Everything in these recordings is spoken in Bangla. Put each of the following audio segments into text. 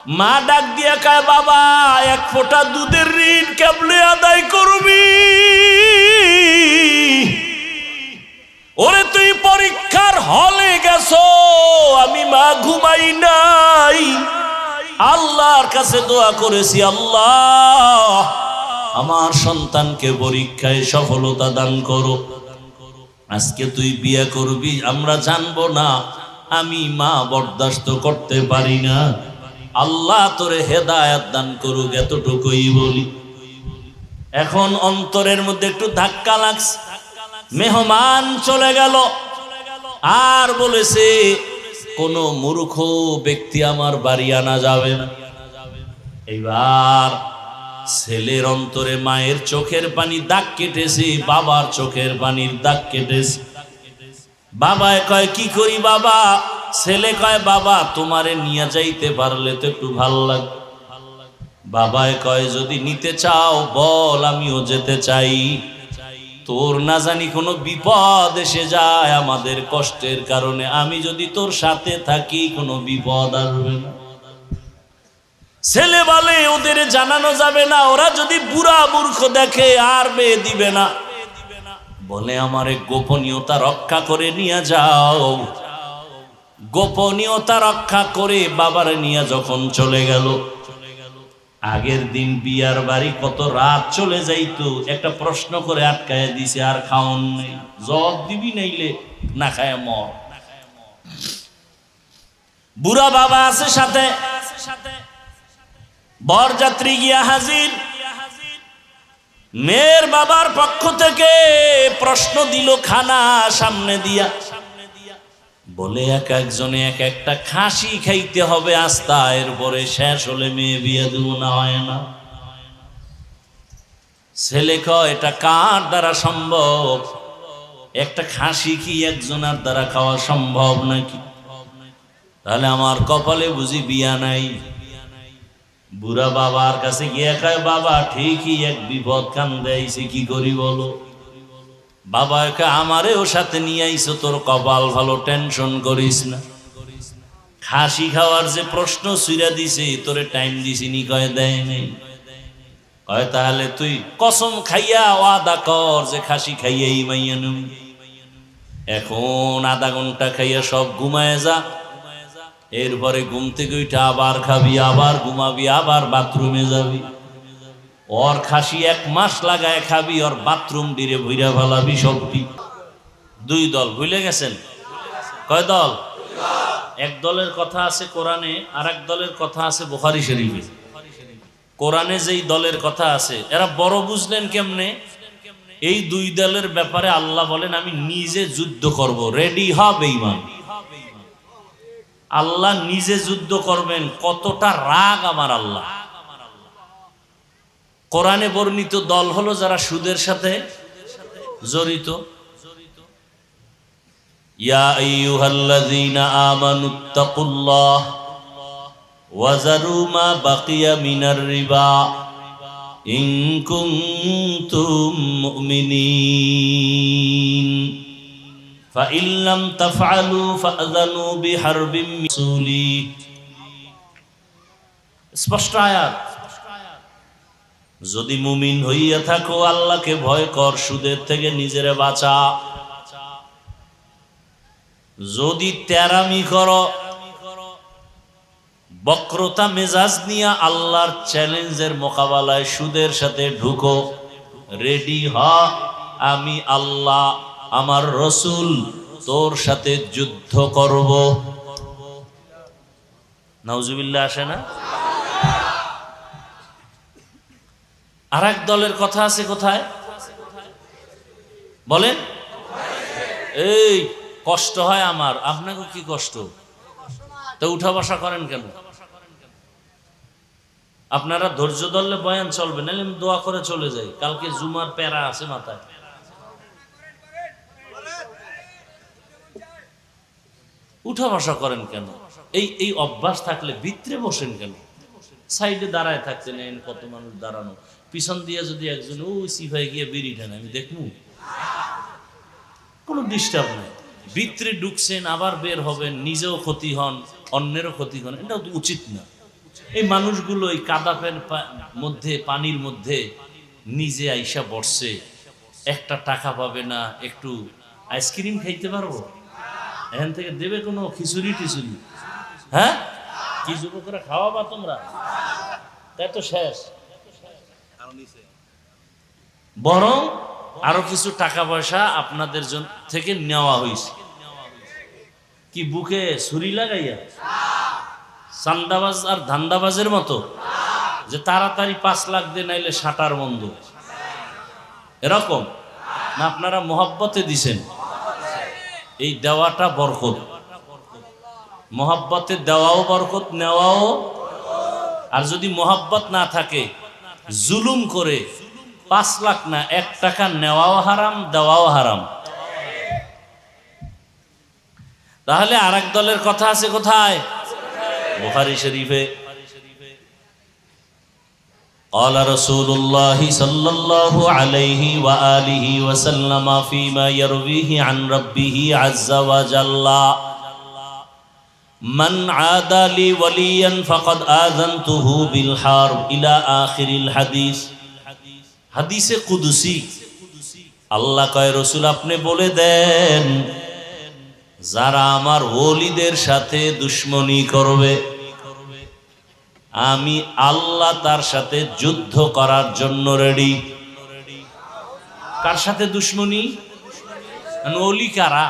মা ডাক দিয়া কয়, বাবা এক ফোঁটা দুধের ঋণ কেমনে আদায় করবি? ওরে তুই পরীক্ষার হলে গেছো, আমি মা ঘুমাই নাই, আল্লাহর কাছে দোয়া করেছি, আল্লাহ আমার সন্তানকে পরীক্ষায় সফলতা দান করো। আজকে তুই বিয়ে করবি, আমরা জানবো না, আমি মা বরদাস্ত করতে পারি না, আল্লাহ তোরে হেদায়েত দান করুক, এতটুকুই বলি। এখন অন্তরের মধ্যে একটু ধাক্কা লাগছে। মেহমান চলে গেল, আর বলেছে কোন মূর্খ ব্যক্তি আমার বাড়ি আনা যাবে না। এইবার ছেলের অন্তরে মায়ের চোখের পানি দাগ কেটেছে, বাবার চোখের পানির দাগ কেটেছে। বাবায় কয়, কি করি বাবা? ছেলে কয়, বাবা তোমারে নিয়ে যাইতে পারলে তো একটু ভাল লাগে। বাবায় কয়, যদি নিতে চাও বল, আমিও যেতে চাই, তোর না জানি কোনো বিপদ এসে যায় আমাদের কষ্টের কারণে, আমি যদি তোর সাথে থাকি কোনো বিপদ আসবে না। ছেলে বলে, ওদের জানানো যাবে না, ওরা যদি বুড়া মূর্খ দেখে আর মেয়ে দিবে না। বলে, আমারে গোপনীয়তা রক্ষা করে নিয়ে যাও। গোপনীয়তা রক্ষা করে বাবারে নিয়ে যখন চলে গেল, আগের দিন বিয়ার বাড়ি কত রাত চলে যাইতো, একটা প্রশ্ন করে আটকায় দিছে, আর খাওন নেই, জব দিবি নাইলে না খায় মর। বুড়া বাবা আছে সাথে, বরযাত্রী গিয়া হাজির। মেয়ের বাবার পক্ষ থেকে প্রশ্ন দিল, খানা সামনে দিয়া, বলে এক একজনে এক একটা খাসি খাইতে হবে আস্তা, এরপরে শেষ হলে মেয়ে বিয়ে দেব, না হয় না। ছেলে কয়, এটা কার দ্বারা সম্ভব? একটা খাসি কি একজনের দ্বারা খাওয়া সম্ভব নাকি? তাহলে আমার কপালে বুঝি বিয়া নাই। বুড়া বাবার কাছে গিয়ে কয়, বাবা ঠিকই এক বিপদ কান্দে আইছে, কি করি বলো? বাবা একা, আমারেও সাথে নিয়ে আইছো, তোর কপাল ভালো, টেনশন করিস না। খাসি খাওয়ার যে প্রশ্ন ছুঁড়া দিছে, তোরে টাইম দিছিনি? কয়, দেয় নেই। কয়, তাহলে তুই কসম খাইয়া ওয়াদা কর যে খাসি খাইয়াই মাইয়া নেব। এখন আধা ঘন্টা খাইয়া সব ঘুমায় যা, এরপরে ঘুম থেকে উঠে আবার খাবি, আবার ঘুমাবি, আবার বাথরুমে যাবি। ওর খাসি 1 মাস লাগায় খাবি, ওর বাথরুম দিরে ভুইরা ফেলাবি সবটি। 2 দল, ভুলে গেছেন? কয় দল? এক দলের কথা আছে কোরআনে, আর এক দলের কথা আছে বুখারী শরীফে। কোরআনে যেই দলের কথা আছে, এরা বড় বুঝলেন কেমনে? এই 2 দলের ব্যাপারে আল্লাহ বলেন, আমি নিজে যুদ্ধ করব, রেডি হ বেঈমান। আল্লাহ নিজে যুদ্ধ করবেন, কতটা রাগ আমার আল্লাহ। কোরআনে বর্ণিত দল হলো যারা সুদের সাথে জড়িত। ইয়া আইয়ুহাল্লাযীনা আমানুত্তাকুল্লাহ ওয়া যারু মা বাকিয়া মিনার রিবা ইন কুনতুম মুমিনিন ফাইন লাম তাফআলু ফাআযানু বিহারবিম মিন রাসূলি। স্পষ্ট আয়াত। যদি মুমিন হইয়া থাকো, আল্লাহকে ভয় কর, সুদের থেকে নিজেরে বাঁচা। যদি তেরামি করো, বক্রতা মেজাজ নিয়ে আল্লাহর চ্যালেঞ্জের মোকাবেলায় সুদের সাথে ঢুকো, রেডি হ, আমি আল্লাহ আমার রসুল তোর সাথে যুদ্ধ করব। নাউজুবিল্লাহ আসে না? আর এক দলের কথা আছে কোথায় বলেন? এই কষ্ট হয় আমার, আপনাকে কি কষ্ট? তো উঠা বসা করেন কেন? আপনারা ধৈর্য ধরলে বয়ান চলবে, নাহলে আমি দোয়া করে চলে যাই। কালকে জুমার প্যারা আছে মাথায়। উঠা বসা করেন কেন? এই অভ্যাস থাকলে ভিতরে বসেন কেন? সাইডে দাঁড়ায় থাকতে নেন, কত মানুষ দাঁড়ানো, পিছন দিয়ে যদি একজন ওই সিফাই গিয়ে বিড়ি টানে, আমি দেখবো, কোনো ডিস্টার্ব নাই। ভিতরে ঢুকছেন, আবার বের হবেন, নিজেও ক্ষতি হন, অন্যেরও ক্ষতি হন, এটা উচিত না। এই মানুষগুলো এই কাদাপের মধ্যে পানির মধ্যে নিজে আইসা বসছে, একটা টাকা পাবে না, একটু আইসক্রিম খাইতে পারবো, এখান থেকে দেবে কোনো খিচুড়ি টিচুড়ি? হ্যাঁ, কি যুবকরা খাওয়াবা তোমরা? তাই তো শেষ। বরং আরো কিছু টাকা পয়সা আপনাদের থেকে নেওয়া হয়েছে। কি বুকে ছুরি লাগাইয়া চান্দাবাজ আর ধান্দাবাজের মতো যে তাড়াতাড়ি 5 লাখ দিয়ে নাইলে শাটার বন্ধ, এরকম না? আপনারা মোহাব্বতে দিছেন। এই দেওয়াটা বরকত, মোহাব্বতে দেওয়াও বরকত, নেওয়াও। আর যদি মোহাব্বত না থাকে, জুলুম করে 5 লাখ না 1 টাকা নেওয়াও হারাম, দেওয়াও হারাম। তাহলে আরেক দলের কথা আছে কোথায়? বুখারী শরীফে قال رسول الله صلى الله عليه وآله وسلم فيما يرويه عن ربه عز وجل من عادى لي وليا فقد آذنته بالحرب إلى آخر الحديث। হাদিসে কুদসি আল্লাহ কয়, রসুল আপনি বলে দেন, যারা আমার ওলিদের সাথে দুশ্মনী করবে, আমি আল্লাহ তার সাথে যুদ্ধ করার জন্য রেডি। কার সাথে দুশ্মনী? ওলি কারা?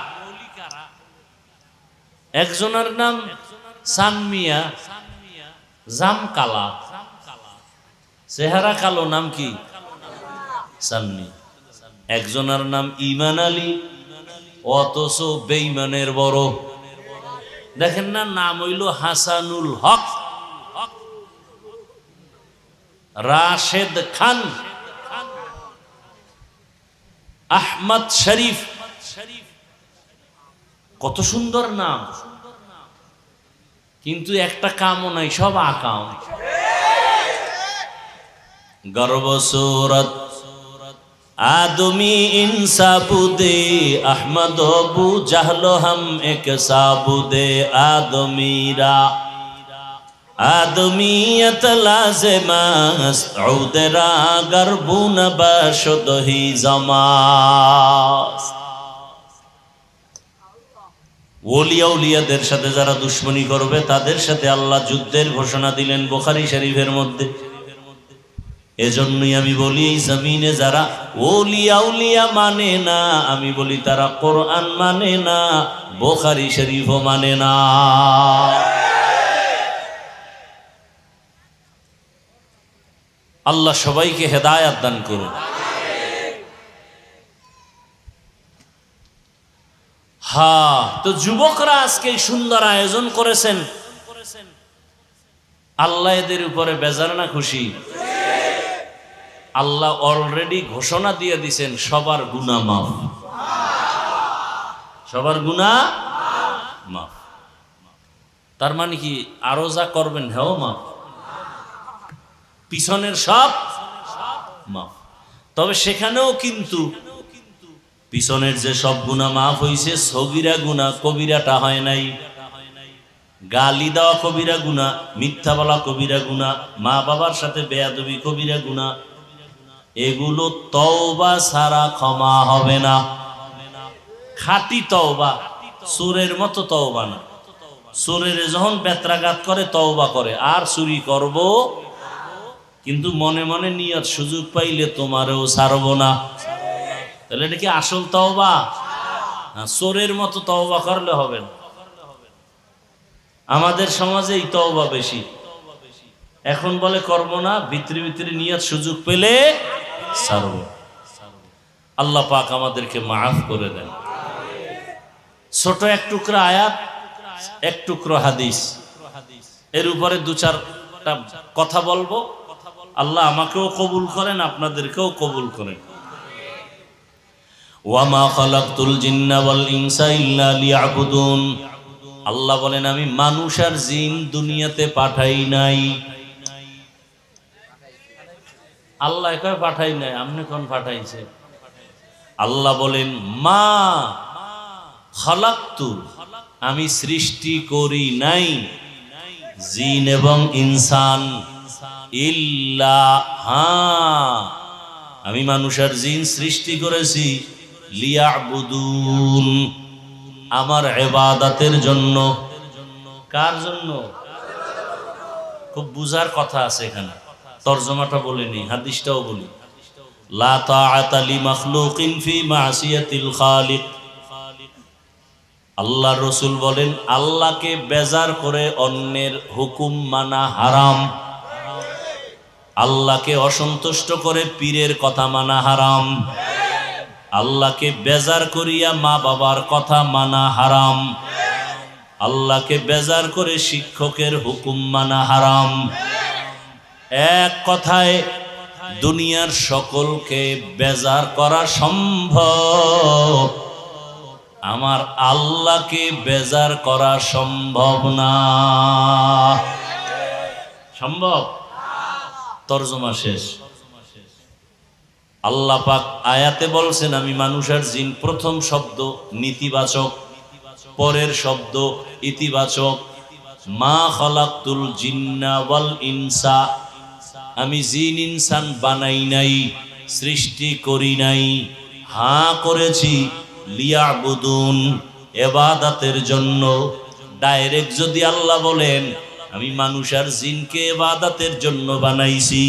একজনের নাম সানমিয়া, জামকালা, চেহারা কালো, নাম কি? সানমি। একজনের নাম ইমান আলী, অথচ বেঈমানের বড়। দেখেন না, নাম হইল হাসানুল হক, রাশেদ খান, আহমদ শরীফ, কত সুন্দর নাম, কিন্তু একটা কামও নাই, সব আকাম। গর্ব সুরত आदमी इन साबुदे अहमद अबू जहलो हम एक साबुदे आदमीरा आदमीयत लाज़िमास उदरा गरबुन बशद ही जमास। ওলিয়া উলিয়াদের সাথে যারা দুশ্মনী করবে তাদের সাথে আল্লাহ যুদ্ধের ঘোষণা দিলেন বুখারী শরীফের মধ্যে। এজন্যই আমি বলি, এই জমিনে যারা ওলিয়া উলিয়া মানে না, আমি বলি তারা কোরআন মানে না, বুখারী শরীফও মানে না। আল্লাহ সবাইকে হেদায়েত দান করুন। হ্যাঁ, তো যুবকরা আজকে সুন্দর আয়োজন করেছেন, আল্লাহ এদের উপরে বেজার না খুশি? আল্লাহ অলরেডি ঘোষণা দিয়ে দিছেন সবার গুনাহ মাফ, সবার গুনাহ মাফ। তার মানে কি আরো যা করবেন হেও মাফ, পিছনের সব মাফ। তবে সেখানেও কিন্তু পিছনের যে সব গুনাহ মাফ হইছে, সগীরা গুনাহ কবিরাটা হয় নাই। গালি দেওয়া কবিরা গুনাহ, মিথ্যা বলা কবিরা গুনাহ, মা বাবার সাথে বেয়াদবি কবিরা গুনাহ, এগুলো তওবা ছাড়া ক্ষমা হবে না। খাঁটি তওবা, চোরের মতো তওবা না। চোরের যখন বেত্রাঘাত করে তওবা করে, আর চুরি করব, কিন্তু মনে মনে নিয়ত সুযোগ পাইলে তোমারেও ছাড়ব না, তাহলে এটা কি আসল তওবা? চোরের মতো তওবা করলে হবে না। আমাদের সমাজে এই তওবা বেশি। এখন বলে করব না, ভিতরে ভিতরে নিয়ত সুযোগ পেলে ছাড়ব। আল্লাহ পাক আমাদেরকে মাফ করে দেন। ছোট এক টুকরা আয়াত, এক টুকরো হাদিস, এর উপরে 2-4টা কথা বলবো। আল্লাহ আমাকেও কবুল করেন, আপনাদেরকেও কবুল করেন। ওয়ামা খালাকতুল জিন্না ওয়াল ইনসা ইল্লা লিয়াবুদুন। আল্লাহ বলেন, আমি মানুষ আর জিন দুনিয়াতে পাঠাই নাই। আল্লাহ কয় পাঠাই নাই, আপনি কোন পাঠাইছে? আল্লাহ বলেন, মা খালাকতু, আমি সৃষ্টি করি নাই, জিন এবং ইনসান ইল্লা, হ্যাঁ আমি মানুষ আর জিন সৃষ্টি করেছি লিয়াবুদুন, আমার ইবাদতের জন্য। কার জন্য? খুব বুঝার কথা আছে এখানে, তরজমাটা বলিনি, হাদিসটাও বলি। লা তাআতা লিমাখলুকিন ফি মাসিয়াতিল খালিক। আল্লাহ রসুল বলেন আল্লাহকে বেজার করে অন্যের হুকুম মানা হারাম। আল্লাহকে অসন্তুষ্ট করে পীরের কথা মানা হারাম। আল্লাহকে বেজার করিয়া মা বাবার কথা মানা হারাম। আল্লাহকে বেজার করে শিক্ষকের হুকুম মানা হারাম। এক কথায় দুনিয়ার সকলকে বেজার করা সম্ভব, আমার আল্লাহকে বেজার করা সম্ভব না। সম্ভব? তরজমা শেষ। আল্লাহ পাক আয়াতে বলছেন আমি মানুষ আর জিন, প্রথম শব্দ নীতিবাচক, পরের শব্দ ইতিবাচক। মা খালাকতুল জিন্না ওয়াল ইনসা, আমি জিন ইনসান বানাই নাই, সৃষ্টি করি নাই, হ্যাঁ করেছি লিয়াবুদুন, ইবাদতের জন্য। ডাইরেক্ট যদি আল্লাহ বলেন আমি মানুষ আর জিনকে ইবাদতের জন্য বানাইছি,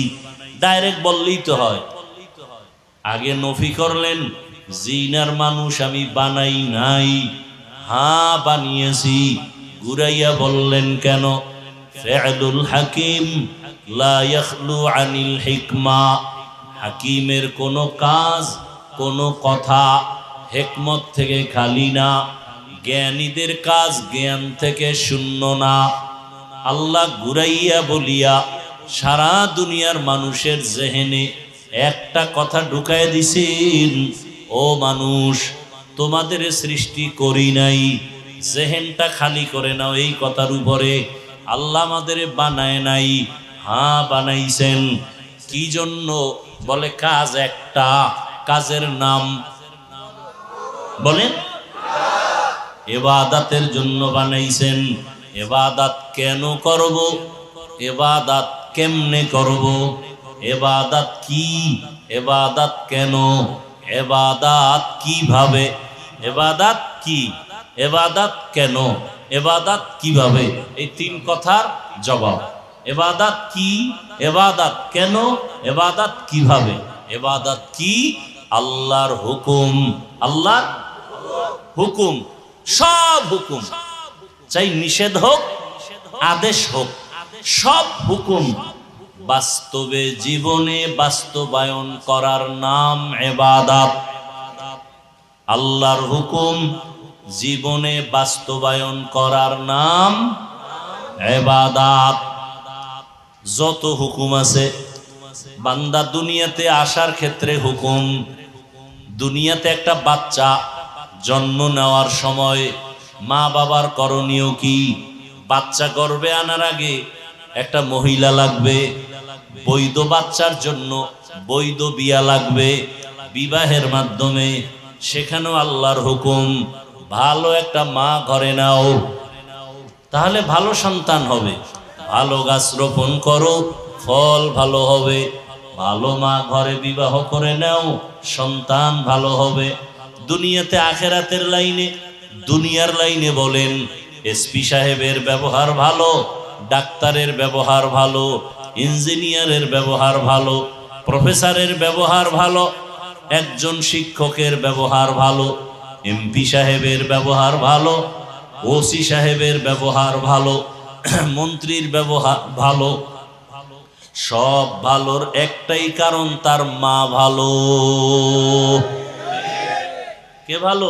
ডাইরেক্ট বললেই তো হয়। আগে নফি করলেন জিন আর মানুষ আমি বানাই নাই, হ্যাঁ বানিয়েছি, ঘুরাইয়া বললেন কেন? ফি'লুল হাকিম লা ইয়াখলু আনিল হিকমা, হাকিমের কোনো কাজ কোনো কথা হিকমত থেকে খালি না, জ্ঞানীদের কাজ জ্ঞান থেকে শূন্য না। আল্লাহ ঘুরাইয়া বলিয়া সারা দুনিয়ার মানুষের জেহেনে একটা কথা ঢুকায় দিছেন, ও মানুষ তোমাদের সৃষ্টি করি নাই, জেহেনটা খালি করে নাও এই কথার উপরে। আল্লাহ আমাদের বানায় নাই, হ্যাঁ বানাইছেন। কি জন্য? বলে কাজ একটা, কাজের নাম বলেন ইবাদতের জন্য বানাইছেন। ইবাদত কেন করব? ইবাদত কেমনে করব? ইবাদত কি? ইবাদত কেন? ইবাদত কিভাবে? ইবাদত কি? ইবাদত কেন? ইবাদত কিভাবে? এই তিন কথার জবাব। ইবাদত কি? ইবাদত কেন? ইবাদত কিভাবে? ইবাদত কি? আল্লাহর হুকুম, আল্লাহর হুকুম, সব হুকুম, চাই নিষেধ হোক আদেশ হোক, সব হুকুম বাস্তবে জীবনে বাস্তবায়ন করার নাম ইবাদত। আল্লাহর হুকুম জীবনে বাস্তবায়ন করার নাম ইবাদত। যত হুকুম আছে, বান্দা দুনিয়াতে আসার ক্ষেত্রে হুকুম। দুনিয়াতে একটা বাচ্চা জন্ম নেওয়ার সময় মা বাবার করণীয় কি? বাচ্চা গর্ভে আনার আগে একটা মহিলা লাগবে, বৈধ বাচ্চার জন্য বৈধ বিয়া লাগবে, বিবাহের মাধ্যমে। সেখানেও আল্লাহর হুকুম, ভালো একটা মা ঘরে নাও, তাহলে ভালো সন্তান হবে। ভালো গাছ রোপণ করো, ফল ভালো হবে। ভালো মা ঘরে বিবাহ করে নাও, সন্তান ভালো হবে। দুনিয়াতে আখেরাতের লাইনে, দুনিয়ার লাইনে বলেন এসপি সাহেবের ব্যবহার ভালো, ডাক্তারের ব্যবহার ভালো, ইঞ্জিনিয়ারের ব্যবহার ভালো, প্রফেসরের ব্যবহার ভালো, একজন শিক্ষকের ব্যবহার ভালো, এমপি সাহেবের ব্যবহার ভালো, ওসি সাহেবের ব্যবহার ভালো, মন্ত্রীর ব্যবহার ভালো। সব ভালোর একটাই কারণ, তার মা ভালো। কে ভালো?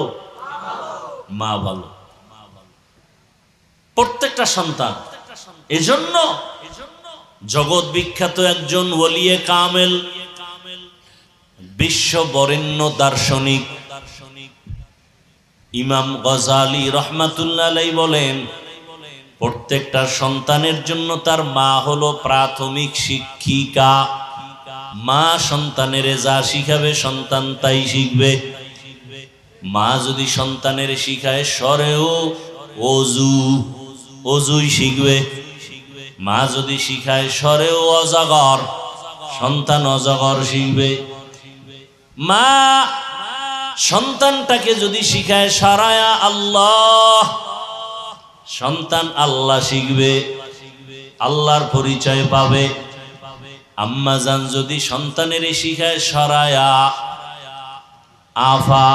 মা ভালো। প্রত্যেকটা সন্তান। এজন্য জগৎ বিখ্যাত একজন ওলিয়ে কামেল, বিশ্ব বরেণ্য দার্শনিক ইমাম গজালি রহমাতুল্লাহ আলাইহি বলেন, প্রত্যেকটা সন্তানের জন্য তার মা হলো প্রাথমিক শিক্ষিকা। মা সন্তানের যা শিখাবে সন্তান তাই শিখবে। মা যদি সন্তানের শিখায় সরেও অজু, অজুই শিখবে। মা যদি শিখায় সরেও অজাগর, সন্তান অজাগর শিখবে। মা সন্তানটাকে যদি শিখায় সারায়া আল্লাহ, সন্তান আল্লাহ শিখবে, আল্লাহর পরিচয় পাবে। আম্মা জান যদি সন্তানের শিখায় সরায়া আফা,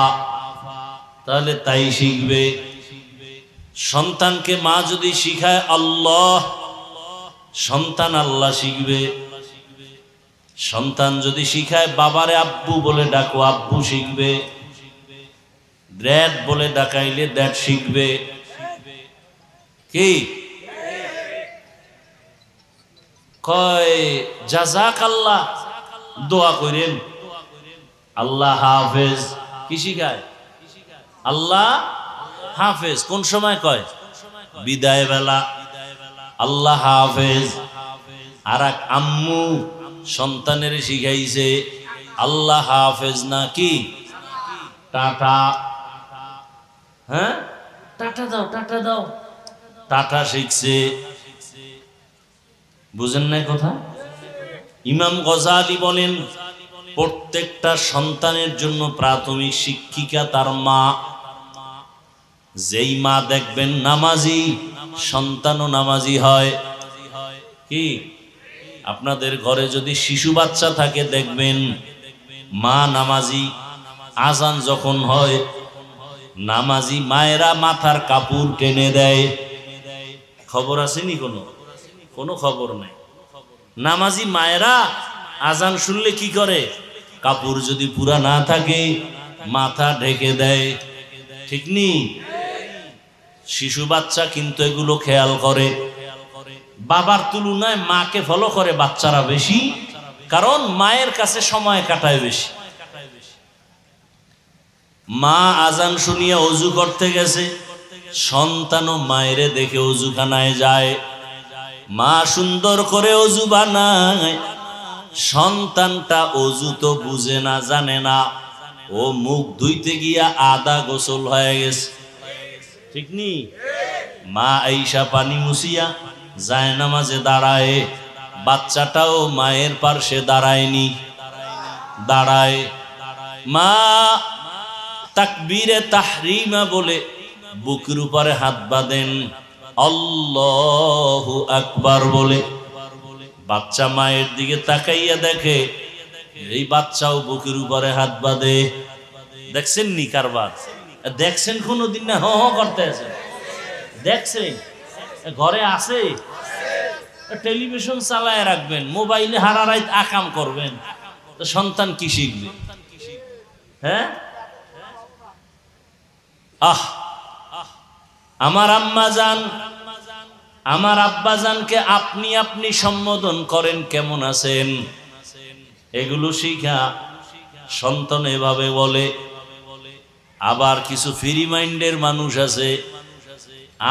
তাহলে তাই শিখবে। সন্তানকে মা যদি শিখায় আল্লাহ, সন্তান আল্লাহ শিখবে। সন্তান যদি শিখায় বাবারে আব্বু বলে ডাকো, আব্বু শিখবে। ড্যাড বলে ডাকাইলে ড্যাড শিখবে। কি কয় জাযাকাল্লাহ দোয়া করেন, আল্লাহ হাফেজ। কি শিখায়? আল্লাহ হাফেজ। কোন সময় কয়? বিদায় বেলা আল্লাহ হাফেজ। আর এক আম্মু সন্তানের শিখাইছে আল্লাহ হাফেজ না কি টাটা। হ্যাঁ, টাটা দাও, টাটা দাও, টাটা শিখছে। বুঝেন নাই কথা? ইমাম গজালি বলেন প্রত্যেকটা সন্তানের জন্য প্রাথমিক শিক্ষিকা তার মা। যেই মা দেখবেন নামাজি, সন্তানও নামাজি হয়। কি আপনাদের ঘরে যদি শিশু বাচ্চা থাকে দেখবেন মা নামাজি। আজান যখন হয় নামাজি মায়েরা মাথার কাপড় টেনে দেয়। খবর আসেনি? কোনো খবর নাই। নামাজি মায়েরা আজান শুনলে কি করে? কাপড় যদি পুরা না থাকে মাথা ঢেকে দেয়। ঠিক নি? শিশু বাচ্চা কিন্তু এগুলো খেয়াল করে। বাবার তুলনায় মাকে ফলো করে বাচ্চারা বেশি, কারণ মায়ের কাছে সময় কাটায় বেশি। মা আজান শুনিয়া অজু করতে গেছে, সন্তানও মায়েরে দেখে অজুখানায় যায়। মা সুন্দর করে অজু বানায়, সন্তানটা অজু তো বুঝে না, জানে না। ও মুখ ধুইতে গিয়া আদা গোসল হয়ে গেছে। ঠিক নি? মা আইসা পানি মুছিয়া যায় নামাজে দাঁড়ায়। বাচ্চাটাও মায়ের পার্শ্বে দাঁড়ায়নি, দাঁড়ায়। মা তাকবীরে তাহরিমা বলে বুকের উপরে হাত বাঁধেন, আল্লাহু আকবার বলে। বাচ্চা মায়ের দিকে তাকাইয়া দেখে এই বাচ্চাও বুকের উপরে হাত বাঁধে। দেখছেন নি কারবার? দেখছেন কোনদিন? না হ করতে আছে? দেখছেন? ঘরে আছে? টেলিভিশন চালায় রাখবেন, মোবাইলে হারা রাত আকাম করবেন, তো সন্তান কি শিখবে? হ্যাঁ, আমার আম্মা জান, আমার আব্বা জানকে আপনি আপনি সম্বোধন করেন, কেমন আছেন, এগুলো শিখা সন্তান এভাবে বলে। আবার কিছু ফ্রি মাইন্ডের মানুষ আছে,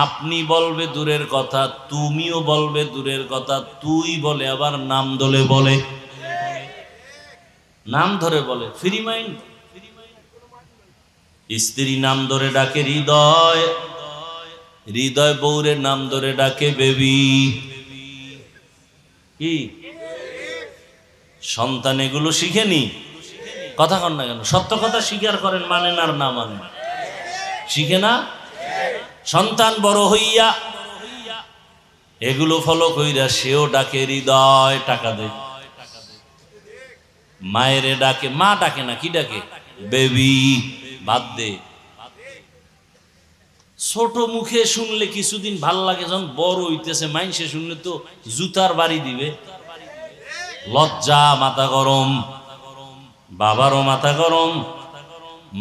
আপনি বলবে দূরের কথা, তুমিও বলবে দূরের কথা, তুই বলে আবার নাম ধরে বলে, নাম ধরে বলে। Free mind. স্ত্রী নাম ধরে ডাকে হৃদয়, হৃদয় বউরে নাম ধরে ডাকে বেবি। কি সন্তান এগুলো শিখেনি? কথা কন না কেন? সত্য কথা স্বীকার করেন, মানেন আর না মানেন? শিখে না? সন্তান বড় হইয়া এগুলো ফলো কইরা সেও ডাকে হৃদয়, টাকা দে। মায়েরে ডাকে, মা ডাকে না, কি ডাকে? বেবি, বাদ দে। ছোট মুখে শুনলে কিছুদিন ভাল লাগে, যখন বড় হইতেছে মাইনসে শুনলে তো জুতার বাড়ি দিবে। লজ্জা, মাথা গরম, বাবারও মাথা গরম,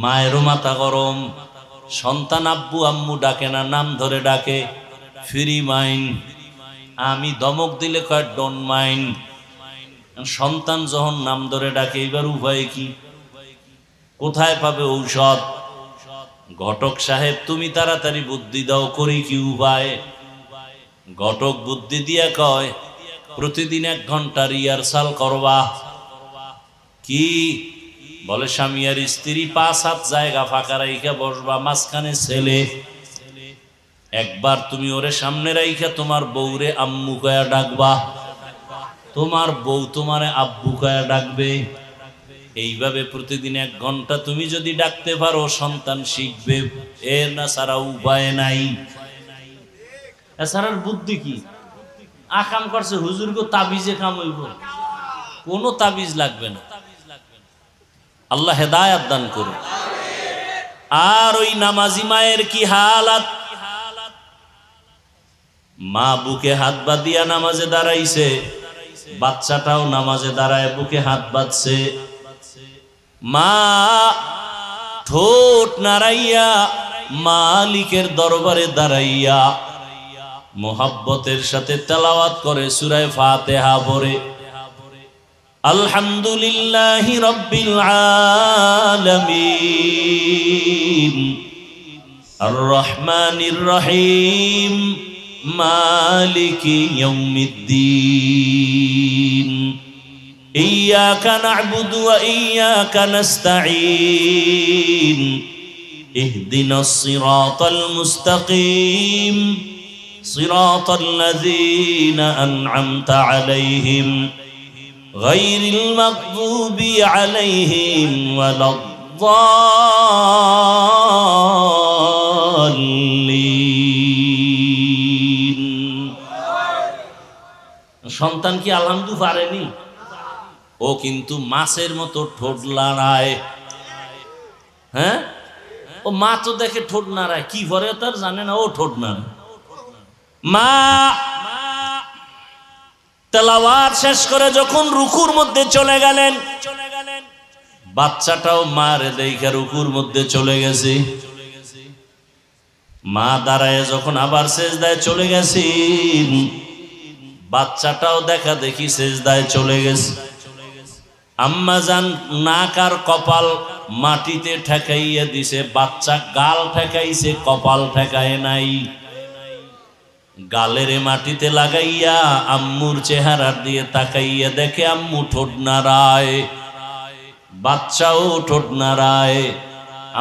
মায়েরও মাথা গরম। সন্তান আব্বু আম্মু ডাকে না, নাম ধরে ডাকে। Free mind. আমি ধমক দিলে কয় ডোন্ট মাইন্ড। সন্তান যখন নাম ধরে ডাকে, এবার উপায় কি? কোথায় পাবে ঔষধ? ঘটক সাহেব তুমি তাড়াতাড়ি বুদ্ধি দাও, করি কি উপায়? ঘটক বুদ্ধি দিয়া কয় প্রতিদিন 1 ঘন্টা রিহার্সাল করবা। কি বলে? স্বামী আর স্ত্রী 5-7 জায়গা ফাঁকা রাইখা বসবা, মাঝখানে ছেলে। একবার তুমি ওরে সামনে রাইখা তোমার বউরে আম্মু কয়া ডাকবা, তোমার বউ তোমারে আব্বু কয়া ডাকবে। এইভাবে প্রতিদিন 1 ঘন্টা তুমি যদি ডাকতে পারো সন্তান শিখবে। এর না সারা উপায় নাই। এছাড়ার বুদ্ধি কি? আকাম করছে হুজুর গো তাবিজে কাম হইব, কোনো তাবিজ লাগবে না। আল্লাহ হেদায়াত দান করুন। আর ওই নামাজি মায়ের কি হালাত, মা বুকে হাত বাঁধিয়া নামাজে দাঁড়াইছে, বাচ্চাটাও নামাজে দাঁড়ায় বুকে হাত বাঁধছে। মা ঠোঁট নাড়াইয়া মালিকের দরবারে দাঁড়াইয়া মোহাব্বতের সাথে তেলাওয়াত করে সূরা ফাতিহা পড়ে, আলহামদুলিল্লাহি রাব্বিল আলামিন আর রহমানির রহিম মালিকি ইয়াউমিদ্দিন ইয়্যাকা না'বুদু ওয়া ইয়্যাকা নাস্তাঈন ইহদিনাস সিরাতাল মুস্তাকিম সিরাতাল লাযীনা আন'আমতা আলাইহিম গায়রিল মাগদুবি আলাইহিম ওয়ালাদ-দাল্লিন। সন্তান কি আলহামদু পারেনি? ও কিন্তু মাছের মতো ঠোঁট নাড়ায়। হ্যাঁ, ও মা তো দেখে ঠোঁট নাড়ায়, কি করে তার জানে না, ও ঠোঁট নাড়ায়। মা তেলাওয়াত শেষ করে যখন রুকুর মধ্যে চলে গেলেন, বাচ্চাটাও মারে দেখে রুকুর মধ্যে চলে গেছে। মা দাঁড়ায় যখন আবার সেজদায় চলে গেছেন, বাচ্চাটাও দেখা দেখি সেজদায় চলে গেছে। আম্মা জান নাক আর কপাল মাটিতে ঠেকাইয়া দিছে, বাচ্চা গাল ঠেকাইছে, কপাল ঠেকায় নাই। গালের মাটিতে লাগাইয়া আম্মুর চেহারা দিয়ে তাকাইয়া দেখে আম্মু ঠোঁট নাড়ায়, বাচ্চাও ঠোঁট নাড়ায়।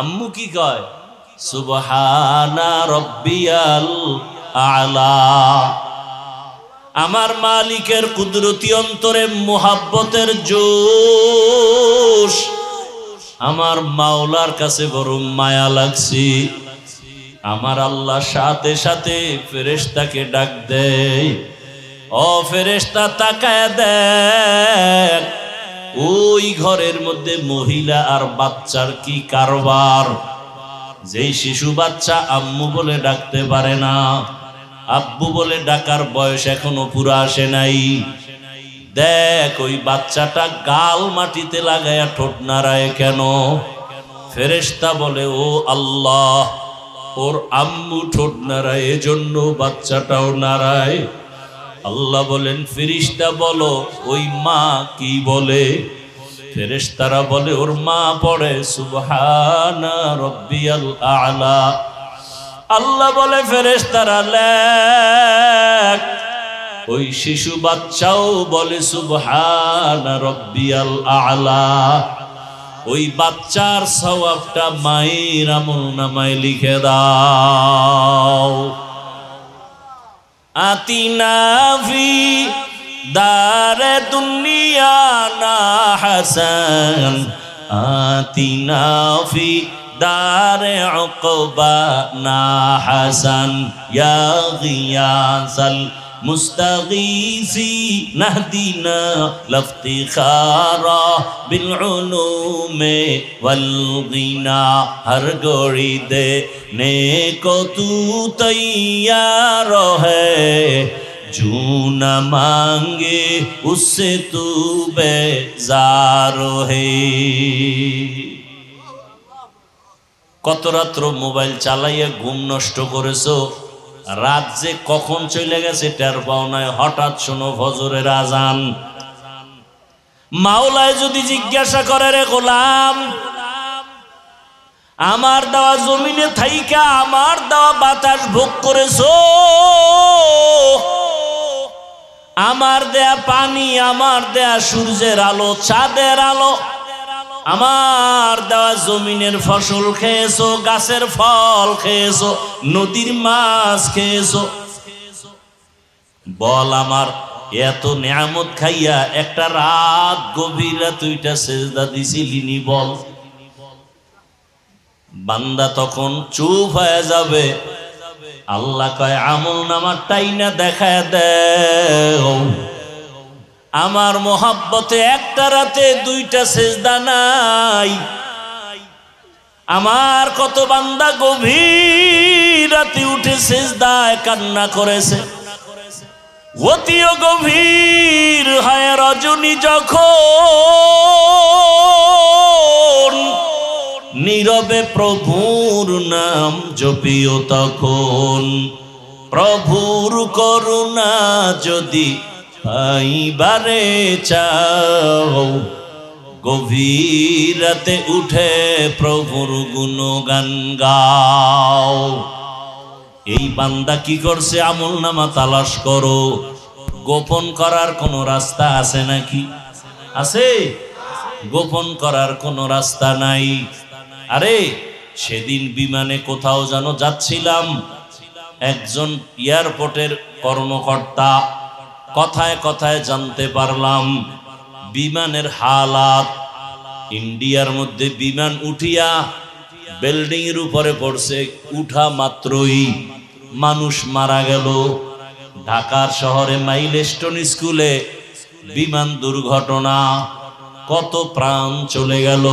আম্মু কি কয়? সুবহানা রব্বিয়াল আলা। আমার মালিকের কুদরতি অন্তরে মোহাব্বতের জোশ, আমার মাওলার কাছে বড় মায়া লাগছে। আমার আল্লাহ সাথে সাথে ফেরেশতাকে ডাক দেয়, ও ফেরেশতা তাকায় দেখ ওই ঘরের মধ্যে মহিলা আর বাচ্চার কি কারবার। যেই শিশু বাচ্চা আম্মু বলে ডাকতে পারে না, আব্বু বলে ডাকার বয়স এখনো পুরা আসে নাই, দেখ ওই বাচ্চাটা গাল মাটিতে লাগায়া ঠোঁট নাড়ায় কেন? ফেরেশতা বলে, ও আল্লাহ, ওর আম্মু ঠোঁট নাড়ায় এজন্য বাচ্চাটাও নাড়ায়। আল্লাহ বলেন, ফেরেশতা বলো ওই মা কি বলে? ফেরেশতারা বলে, ওর মা পড়ে সুবহানা রব্বিয়াল আ'লা। আল্লাহ বলে, ফেরেশতারা লেখ ওই শিশু বাচ্চাও বলে সুবহানা রব্বিয়াল আ'লা। ওই বাচ্চার সওয়াবটা মায়ের আমলনামায় লিখে দাও। আতিনা ফি দারে দুনিয়া না হাসান, আতিনা ফি দারে উকবা না হাসান, ইয়া গিয়াসাল মুস্তাগীসি নাহদিনা লফতিখারা বিল উলুমে ওয়াল গিনা। হর গড়ি দে নেকো তু তৈয়ার হ্যায়, জু না মাঙ্গে উসসে তু বেজার হ্যায়। কত রাত্র মোবাইল চালাইয়া ঘুম নষ্ট করেছো, রাত যে কখন চলে গেছে টের পাও নাই, হঠাৎ শোনো ফজরের আজান। মাওলায় যদি জিজ্ঞাসা করে, রে গোলাম, আমার দেওয়া জমিনে থাইকা আমার দেওয়া বাতাস ভোগ করেছো, আমার দেয়া পানি, আমার দেয়া সূর্যের আলো, চাঁদের আলো, আমার দেওয়া জমিনের ফসল খেয়েছো, গাছের ফল খেয়েছো, নদীর মাছ খেয়েছো। বল আমার এত নিয়ামত খাইয়া একটা রাত গভীর রাত তুইটা সেজদা দিছিলিনি বল। বান্দা তখন চুপ হয়ে যাবে। আল্লাহ কয় আমল নামাটাই না দেখায় দেও। আমার মোহাব্বতে একটা রাতে দুইটা সেজদা নাই। আমার কত বান্দা গভীর রাতে উঠে সেজদায় কান্না করেছে। অতিও গভীর হয় রজনী যখন, নীরবে প্রভুর নাম জপিও তখন। প্রভুর করুণা যদি পাইবারে চাও, গভীর রাতে উঠে প্রভুর গুণগান গাও। এই বান্দা কি করছে? আমল নামা তালাশ করো। গোপন করার কোনো রাস্তা আছে নাকি? আছে? গোপন করার কোনো রাস্তা নাই। আরে সেদিন বিমানে কোথাও যেন যাচ্ছিলাম, একজন এয়ারপোর্টের কর্মকর্তা কথায় কথায় জানতে পারলাম বিমানের হালাত। ইন্ডিয়ার মধ্যে বিমান উঠিয়া বিল্ডিং এর উপরে পড়ছে, উঠা মাত্রই মানুষ মারা গেল। ঢাকার শহরে মাইলস্টোন স্কুলে বিমান দুর্ঘটনা, কত প্রাণ চলে গেল।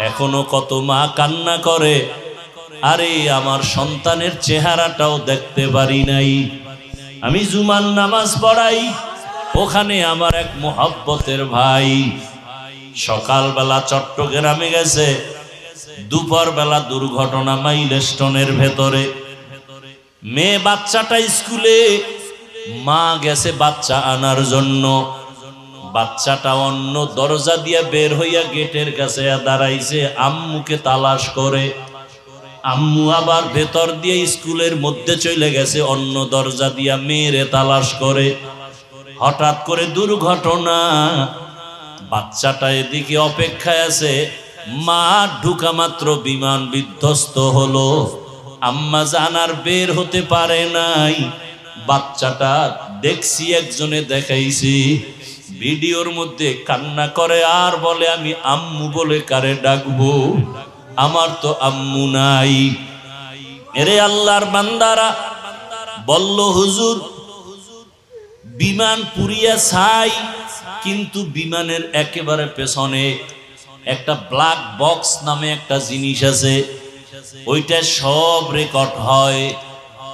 এখনো কত মা কান্না করে, আরে আমার সন্তানের চেহারাটাও দেখতে পারি নাই। আমি জুমার নামাজ পড়াই, ওখানে আমার এক মোহাব্বতের ভাই সকালবেলা চট্টগ্রামে গেছে, দুপুর বেলা দুর্ঘটনা মাইলস্টোনের ভেতরে। মেয়ে বাচ্চাটা স্কুলে, মা গেছে বাচ্চা আনার জন্য। বাচ্চাটা অন্য দরজা দিয়ে বের হইয়া গেটের কাছে দাঁড়াইছে, আম্মুকে তালাশ করে। আম্মু আবার ভেতর দিয়ে স্কুলের মধ্যে চলে গেছে, অন্য দরজা দিয়া মেয়েরে তালাশ করে। হঠাৎ করে দুর্ঘটনা, বাচ্চাটা এদিকে অপেক্ষায় আছে, মা ঢুকা মাত্র বিমান বিধ্বস্ত হলো। আম্মা জানার বের হতে পারে নাই। বাচ্চাটা দেখছি, একজনে দেখাইছি ভিডিওর মধ্যে, কান্না করে আর বলে আমি আম্মু বলে কারে ডাকবো, আমার তো আম্মু নাই। এরে আল্লাহর বান্দারা বলল হুজুর বিমান পুড়িয়া ছাই, কিন্তু বিমানের একেবারে পেছনে একটা ব্ল্যাক বক্স নামে একটা জিনিস আছে, ওইটা সব রেকর্ড হয়।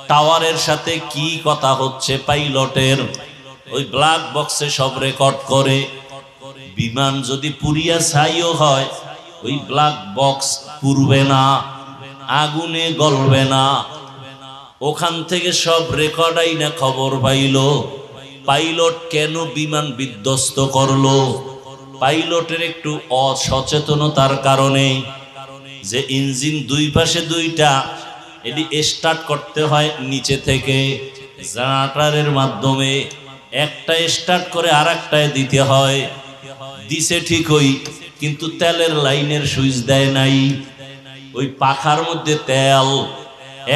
টাওয়ারের সাথে কি কথা হচ্ছে পাইলটের, ওই ব্ল্যাক বক্সে সব রেকর্ড করে। বিমান যদি পুড়িয়া ছাইও হয়, ওই ব্ল্যাক বক্স পুড়বে না, আগুনে গলবে না। ওখান থেকে সব রেকর্ড আইনা খবর পাইল পাইলট কেন বিমান বিধ্বস্ত করলো। পাইলটের একটু অসচেতনতার কারণে, যে ইঞ্জিন দুই পাশে দুইটা, এটি স্টার্ট করতে হয় নিচে থেকে জেনারেটরের মাধ্যমে, একটা স্টার্ট করে আর একটায় দিতে হয়। দিছে ঠিকই, কিন্তু তেলের লাইনের সুইচ দেয় নাই। ওই পাখার মধ্যে তেল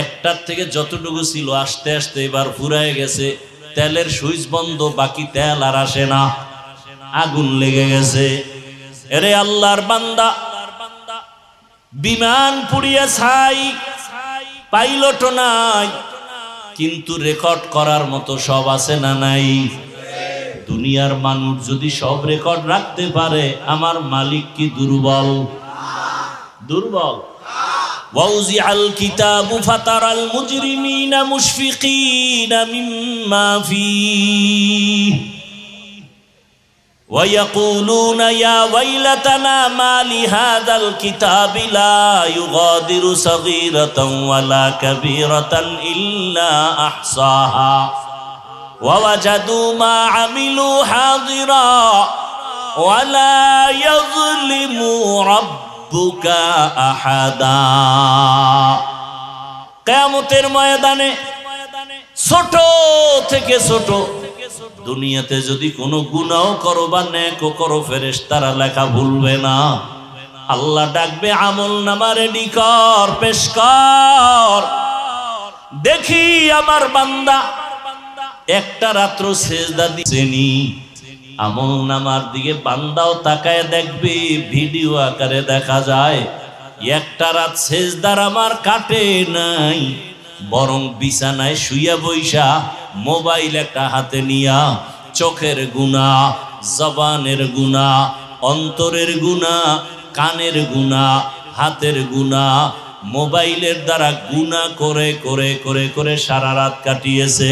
একটার থেকে যতটুকু ছিল আস্তে আস্তে এবার ফুরায় গেছে, তেলের সুইচ বন্ধ, বাকি তেল আর আসে না, আগুন লেগে গেছে। এরে আল্লাহর বান্দা, বিমান পুড়িয়া ছাই, পাইলটও নাই, কিন্তু রেকর্ড করার মতো সব আছে না নাই? দুনিয়ার মানুষ যদি সব রেকর্ড রাখতে পারে, আমার মালিক কি দুর্বল? দুর্বল? ওয়াউজিআল কিতাবু ফাতারাল মুজরিমিনা মুশফিকিনা মিম্মা ফীহি ويقولون يا ويلتنا ما لهذا الكتاب لا يغادر صغيرة ولا كبيرة إلا أحصاها ووجدوا ما عملوا حاضرا ولا يظلم ربك أحدا কিয়ামতের ময়দানে ছোট থেকে ছোট দুনিয়াতে যদি কোনো গুনাহ করো বা নেকও করো ফেরেশতারা লেখা ভুলবে না। আল্লাহ ডাকবে আমল নামা রেডি কর, পেশ কর, দেখি আমার বান্দা একটা রাত্র সেজদা দিছেনি। আমল নামার দিকে বান্দাও তাকায় দেখবে, ভিডিও আকারে দেখা যায় একটা রাত সেজদার আমার কাটে নাই, বরং বিছানায় শুইয়া বইসা মোবাইল একটা হাতে নিয়া চোখের গুনাহ, জবানের গুনাহ, অন্তরের গুনাহ, কানের গুনাহ, হাতের গুনাহ, মোবাইলের দ্বারা গুনাহ করে করে করে করে সারা রাত কাটিয়েছে।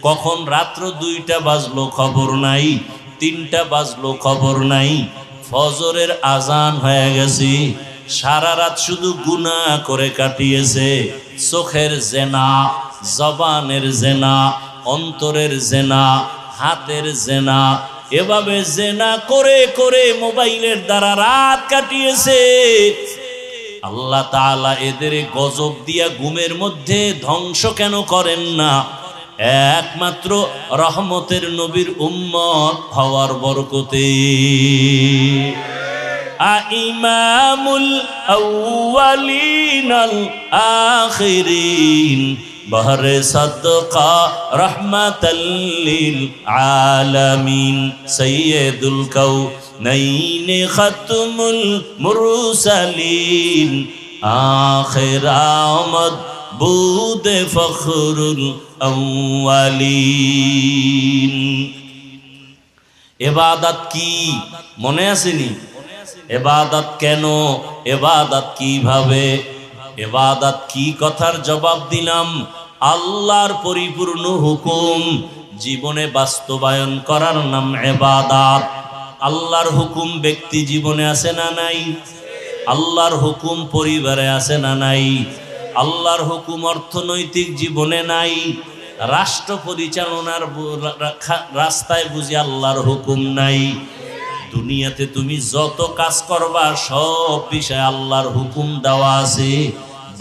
কখন রাত্র 2টা বাজলো খবর নাই, 3টা বাজলো খবর নাই, ফজরের আজান হয়ে গেছে, সারা রাত শুধু গুনাহ করে কাটিয়েছে। চোখের জেনা, জবানের জেনা, অন্তরের জেনা, হাতের জেনা, এভাবে জেনা করে করে মোবাইলের দ্বারা রাত কাটিয়েছে। আল্লাহ তাআলা এদের গজব দিয়া ঘুমের মধ্যে ধ্বংস কেন করেন না? একমাত্র রহমতের নবীর উম্মত হওয়ার বরকতে। ইমামুল আউয়ালিন আল আখিরিন বহরে সাদকা রহমাতাল লিল আলামিন সাইয়্যিদুল কাউনাইন খাতমুল মুরসালিন আখির আমদ বুদ ফখরুল আউয়ালিন। ইবাদত কি মনে আসেনি? ইবাদত কেন? ইবাদত কিভাবে? ইবাদত কি কথার জবাব দিলাম। আল্লাহর পরিপূর্ণ হুকুম জীবনে বাস্তবায়ন করার নাম ইবাদত। আল্লাহর হুকুম ব্যক্তি জীবনে আছে না নাই? আল্লাহর হুকুম পরিবারে আছে না নাই? আল্লাহর হুকুম অর্থনৈতিক জীবনে নাই? রাষ্ট্র পরিচালনার রাস্তায় বুঝি আল্লাহর হুকুম নাই? দুনিয়াতে তুমি যত কাজ করবা সব বিষয়ে আল্লাহর হুকুম দেওয়া আছে,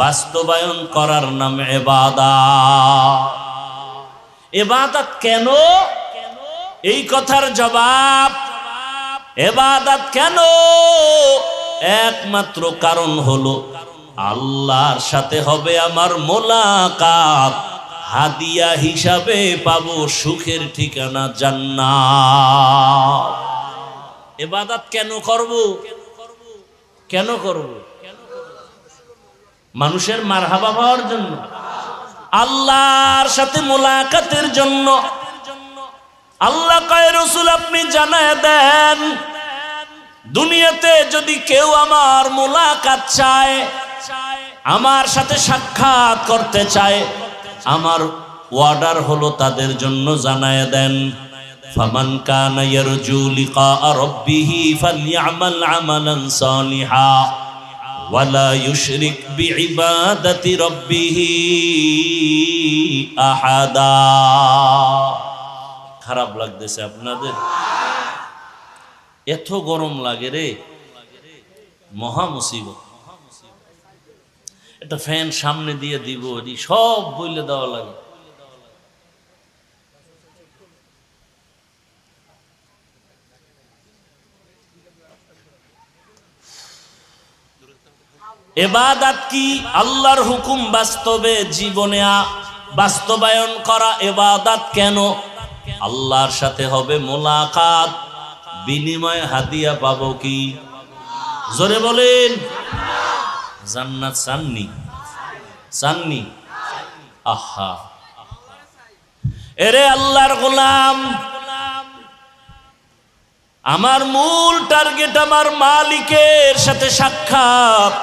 বাস্তবায়ন করার নাম ইবাদত। ইবাদত কেন? এই কথার জবাব, ইবাদত কেন একমাত্র কারণ হলো আল্লাহর সাথে হবে আমার মোলাকাত, হাদিয়া হিসাবে পাবো সুখের ঠিকানা জান্নাত। ইবাদত কেন করব? কেন করব? মানুষের মারহাবা পাওয়ার জন্য, আল্লাহর সাথে মোলাকাতের জন্য। আল্লাহ কয় রাসূল আপনি জানায় দেন, দুনিয়াতে যদি কেউ আমার মোলাকাত চায়, আমার সাথে সাক্ষাৎ করতে চায়, আমার ওয়ার্ডার হলো তাদের জন্য জানায় দেন ফামান কানা ইয়ারজু লিকা রাব্বিহি ফালইআমাল আমালান সালিহা ওয়ালা ইউশরিক বিইবাদাতি রাব্বিহি আহাদা। খারাপ লাগতেছে আপনাদের? এত গরম লাগে রে, মহা মুসিবত। একটা ফ্যান সামনে দিয়ে দিব, সব বইলে দেওয়া লাগে। ইবাদত কি? আল্লাহর হুকুম বাস্তবে জীবনে বাস্তবায়ন করা ইবাদত। কেন? আল্লাহর সাথে হবে মোলাকাত, বিনিময় হাদিয়া পাবো কি? জোরে বলেন। জান্নাত চাননি? চাননি? আহা, এরে আল্লাহর গোলাম, আমার মূল টার্গেট আমার মালিকের সাথে সাক্ষাৎ।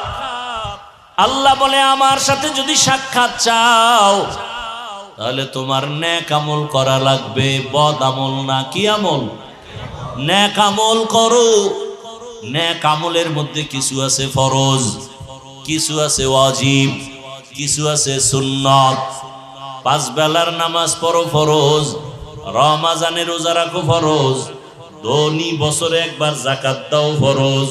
আল্লাহ বলে আমার সাথে যদি সাক্ষাৎ চাও তাহলে তোমার নেক আমল করা লাগবে, বদ আমল না। কি আমল? নেক আমল করো। নেক আমলের মধ্যে কিছু আছে ফরজ, কিছু আছে ওয়াজিব, কিছু আছে সুন্নাত। 5 বেলার নামাজ পড়ো ফরজ, রমজানে রোজা রাখো ফরজ, ধনী বছরে একবার যাকাত দাও ফরজ,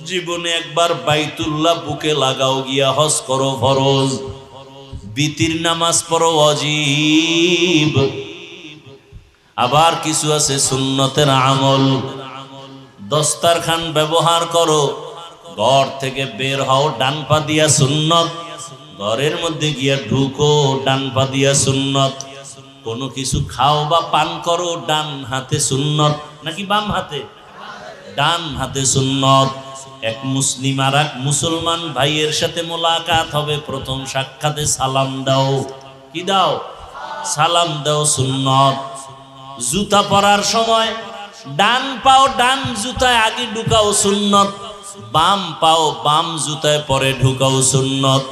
জীবনে একবার বাইতুল্লাহ বুকে লাগাও গিয়া হজ করো ফরজ, বিতির নামাজ পড়ো ওয়াজিব। আবার কিছু আছে সুন্নতের আমল। দস্তারখান ব্যবহার করো, ঘর থেকে বের হও ডান পা দিয়া সুন্নত, ঘরের মধ্যে গিয়া ঢুকো ডান পা দিয়া সুন্নত। কোনো কিছু খাও বা পান করো ডান হাতে সুন্নত নাকি বাম হাতে? ডান হাতে সুন্নত। এক মুসলিম আর এক মুসলমান ভাইয়ের সাথে মোলাকাত হবে, প্রথম সাক্ষাতে সালাম দাও। কি দাও? সালাম দাও, সুন্নত। জুতা পরার সময় ডান পাও ডান জুতায় আগে ঢুকাও, সুন্নত। বাম পাও বাম জুতায় পরে ঢুকাও, সুন্নত।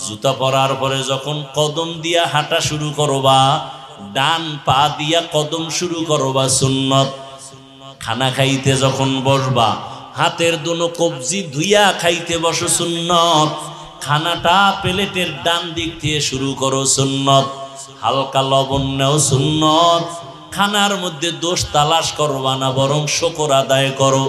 জুতা পরার পরে যখন কদম দিয়া হাঁটা শুরু করবা, ডান পা দিয়া কদম শুরু করবা, সুন্নত। খানা খাইতে যখন বসবা, হাতের দুনো কবজি ধুইয়া খাইতে বসো, সুন্নত। খানাটা প্লেটের ডান দিক থেকে শুরু করো, সুন্নত। হালকা লবণ নেও, সুন্নত। খানার মধ্যে দোষ তালাশ করবা না, বরং শুকর আদায় করো।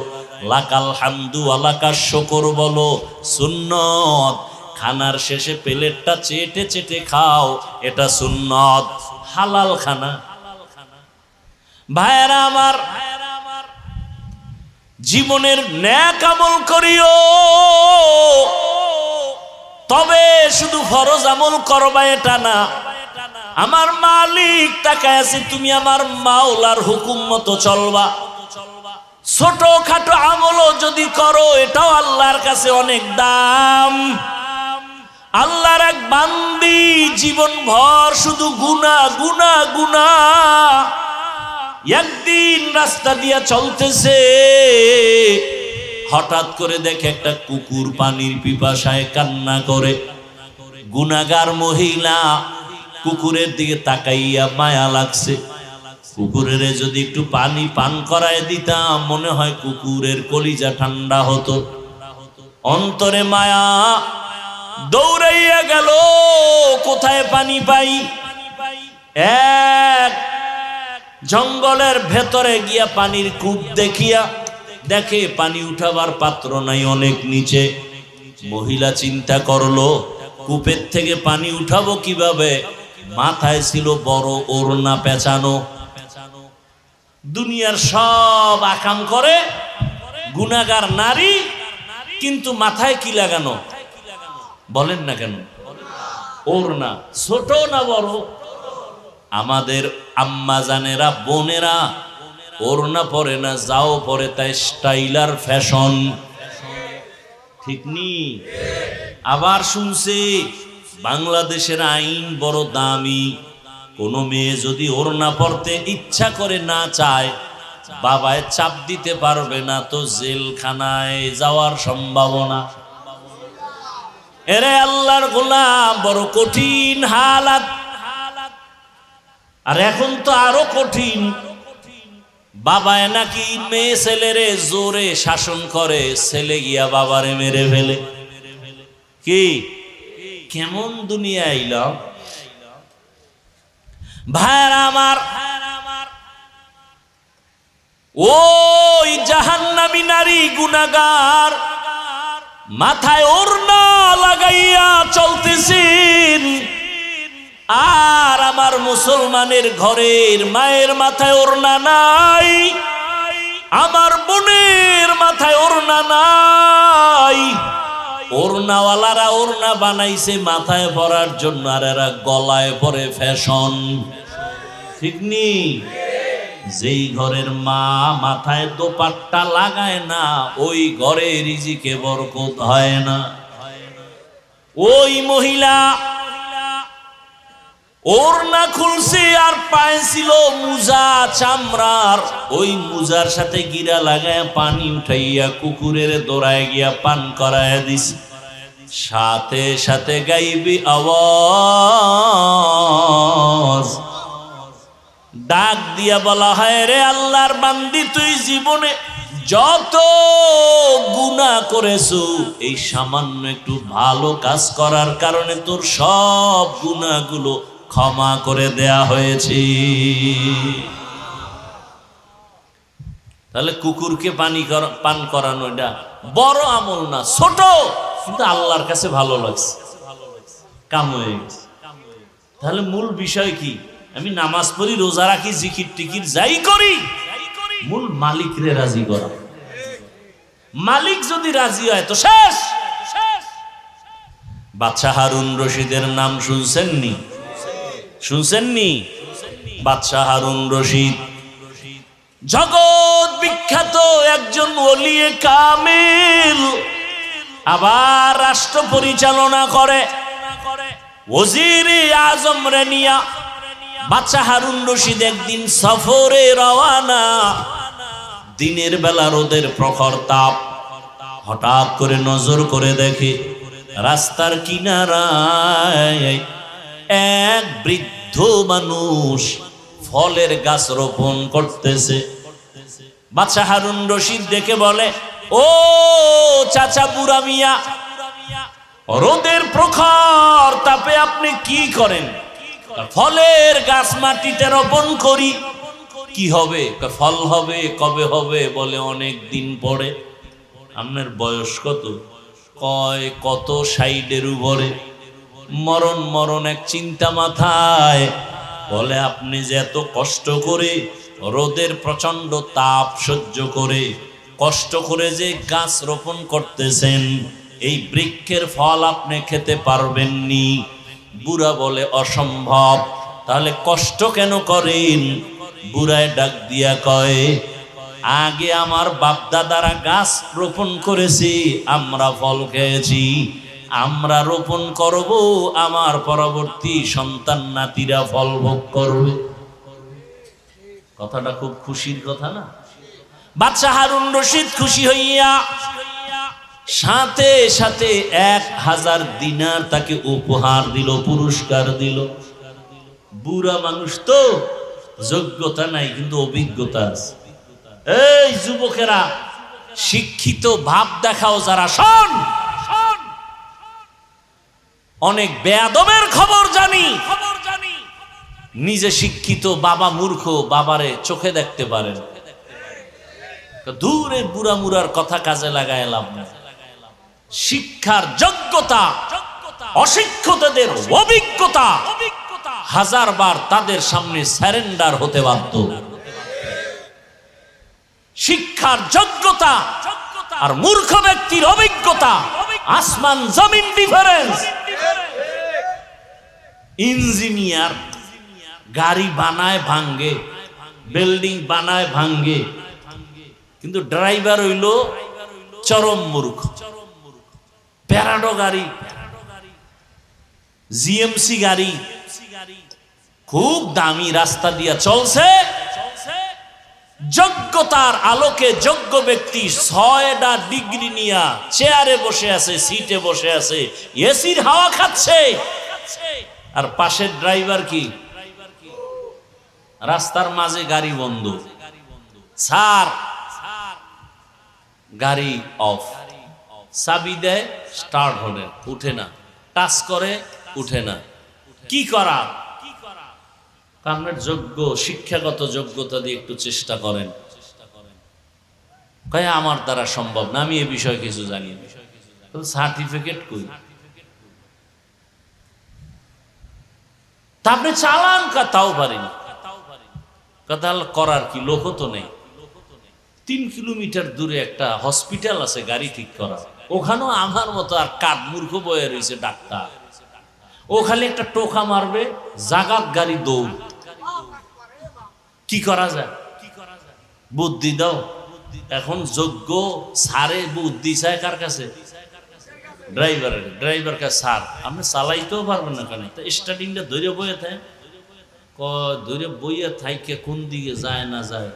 লাকাল হামদু আলাকা শুকর বলো, সুন্নত। খানার শেষে প্লেটটা চেটে চেটে খাও, এটা সুন্নত। হালাল খানা। ভাইরা আমার, জীবনের নেক আমল করিও, তবে শুধু ফরজ আমল করবা এটা না। আমার মালিক তাকায় আছে, তুমি আমার মাওলার হুকুম মতো চলবা। ছোট খাটো আমলও যদি করো, এটাও আল্লাহর কাছে অনেক দাম। আল্লাহর এক বান্দি জীবন ভর শুধু গুনাহ গুনাহ গুনাহ। একদিন রাস্তা দিয়া চলতেছে, হঠাৎ করে দেখে একটা কুকুর পানির পিপাসায় কান্না করে। গুনাহগার মহিলা কুকুরের দিকে তাকাইয়া মায়া লাগছে। কুকুরের যদি একটু পানি পান করায় দিতাম, মনে হয় কুকুরের কলিজা ঠান্ডা হতো। অন্তরে মায়া, দৌড়াইয়া গেল কোথায় পানি পাই। এক জঙ্গলের ভেতরে গিয়া পানির কূপ দেখিয়া দেখে পানি উঠাবার পাত্র নাই, অনেক নিচে। মহিলা চিন্তা করলো, কূপের থেকে পানি উঠাবো কিভাবে? মাথায় ছিল বড় ওড়না পেঁচানো। দুনিয়ার সব আকাম করে গুনাহগার নারী, কিন্তু মাথায় কি লাগানো বলেন না কেন? ওড়না। ছোট না বড়? আমাদের আম্মা জানেরা, বোনেরা ওড়না পরে না, যাও পরে, তাই স্টাইলার ফ্যাশন। ঠিক নি? আবার শুনছি বাংলাদেশের আইন বড় দামি। কোন মেয়ে যদি ওড়না পরতে ইচ্ছা করে না চায়, বাবায় চাপ দিতে পারবে না, তো জেলখানায় যাওয়ার সম্ভাবনা। এরে আল্লাহর গোলাম, বড় কঠিন হালাত। আর এখন তো আরো কঠিন। বাবায় নাকি মেয়ে ছেলেরে জোরে শাসন করে, ছেলে গিয়া বাবারে মেরে ফেলে। কি কেমন দুনিয়া আইল ভাইরা আমার। ওই জাহান্নামী নারী গুনাহগার মাথায় ওড়না লাগাইয়া চলতেছেন, আর আমার মুসলমানের ঘরের মায়ের মাথায় ওড়না নাই, আমার বোনের মাথায় ওড়না নাই। ওড়নাওয়ালারা ওড়না বানাইছে মাথায় পরার জন্য, আর এরা গলায় পরে ফ্যাশন। ঠিক নি? যেই ঘরের মা মাথায় দোপাট্টা লাগায় না, ওই ঘরে রিজিকে বরকত হয় না। ওই মহিলা ওড়না খুলছে আর পায়ে ছিল মুজা চামড়ার, ওই মুজার সাথে গিরা লাগায় পানি উঠাইয়া কুকুরের দৌড়ায় গিয়া পান করায় দিছে। সাথে সাথে গাইবি আওয়াজ ডাক দিয়া বলা হয়, রে আল্লাহর বান্দি, তুই জীবনে যত গুনাহ করেছো, এই সামান্য একটু ভালো কাজ করার কারণে তোর সব গুনাহগুলো ক্ষমা করে দেয়া হয়েছে। তাহলে কুকুরকে পান করানো এটা বড় আমল না, ছোট, কিন্তু আল্লাহর কাছে ভালো লাগছে, কাম হয়ে গেছে। তাহলে মূল বিষয় কি? আমি নামাজ পড়ি, রোজা রাখি, জিকির টিকির যাই করি, মূল মালিক রে রাজি করা। মালিক যদি রাজি হয় তো শেষ। বাদশাহ হারুন রশিদের নাম শুনছেননি? শুনছেননি? বাদশাহ হারুন রশিদ জগৎ বিখ্যাত একজন ওলিয়ে কামিল, আবার রাষ্ট্র পরিচালনা করে। ওজিরে আজম রে নিয়া বাদশাহ হারুন রশিদ একদিন সফরে রওয়ানা। দিনের বেলা রোদের প্রখর তাপ, হঠাৎ করে নজর করে দেখে রাস্তার কিনারায় এক বৃদ্ধ মানুষ ফলের গাছ রোপণ করতেছে। বাদশাহ হারুন রশিদ দেখে বলে, ও চাচা বুড়া মিয়া, রোদের প্রখর তাপে আপনি কি করেন? ফলের গাছ মাটিতে রোপণ করি। কি হবে? ফল হবে। কবে হবে? বলে অনেক দিন পরে। আপনার বয়স কত? কয় কত 60-এর উপরে। মরণ মরণ এক চিন্তা মাথায়। বলে আপনি যে এত কষ্ট করে রোদের প্রচন্ড তাপ সহ্য করে কষ্ট করে যে গাছ রোপণ করতেছেন, এই বৃক্ষের ফল আপনি খেতে পারবেননি। বুড়া বলে অসম্ভব। তাহলে কষ্ট কেন করেন? বুড়ায় ডাক দিয়া কয়, আগে আমার বাপ দাদারা গাছ রোপণ করেছি, আমরা ফল খেয়েছি, আমরা রোপণ করব, আমার পরবর্তী সন্তান নাতিরা ফল ভোগ করবে। কথাটা খুব খুশির কথা না? বাদশাহ হারুন রশিদ খুশি হইয়া সাথে সাথে 1000 দিনার তাকে উপহার দিল, পুরস্কার দিল। বুড়া মানুষ তো, যোগ্যতা নাই কিন্তু অভিজ্ঞতা আছে। এই যুবকেরা, শিক্ষিত ভাব দেখাও যারা, শোন, অনেক বেয়াদবের খবর জানি। নিজে শিক্ষিত, বাবা মূর্খ, বাবারে চোখে দেখতে পারেন। দূরের বুড়া মুড়ার কথা কাজে লাগায় লাভ না। শিক্ষার যোগ্যতা, অশিক্ষিতদের অভিজ্ঞতা 1000 বার তাদের সামনে স্যারেন্ডার হতে বাধ্য। শিক্ষার যোগ্যতা আর মূর্খ ব্যক্তির অভিজ্ঞতা আসমান জমিন ডিফারেন্স। ইঞ্জিনিয়ার গাড়ি বানায় ভাঙ্গে, বিল্ডিং বানায় ভাঙ্গে, কিন্তু ড্রাইভার হইল চরম মূর্খ। প্যারাডো গাড়ি, জিএমসি গাড়ি খুব দামি রাস্তা দিয়া চলছে, যোগ্যতার আলোকে যোগ্য ব্যক্তি 6টা ডিগ্রি নিয়া চেয়ারে বসে আছে, সিটে বসে আছে, এসির হাওয়া খাচ্ছে। আর পাশের ড্রাইভার কি রাস্তার মাঝে গাড়ি বন্ধ, স্যার গাড়ি অফ, চাবি দেয় স্টার্ট হবে, উঠে না, টাচ করে উঠে না। কি করা? আপনার যোগ্য শিক্ষাগত যোগ্যতা দিয়ে একটু চেষ্টা করেন। কয় আমার দ্বারা সম্ভব না, আমি এ বিষয়ে কিছু জানি না। সার্টিফিকেট কই? তা আপনি চালান কা, তাও পারেন। কথা করার কি লোক তো নেই। 3 কিলোমিটার দূরে একটা হসপিটাল আছে গাড়ি ঠিক করা, ওখানেও আমার মতো আর কাঠ মূর্খ বয়ে রয়েছে ডাক্তার। ও খালি একটা টোকা মারবে, জাগাত গাড়ি দৌড়। কি করা যায়? বুদ্ধি দাও। এখন যোগ্য সারে বুদ্ধি চায় কার কাছে? ড্রাইভারের। ড্রাইভার কাছে, স্যার আপনি চালাইতেও পারবেন না কেন? স্টার্টিংটা ধরে বইয়ে থাকে, ধরে বইয়ে থাইকে কোন দিকে যায় না যায়,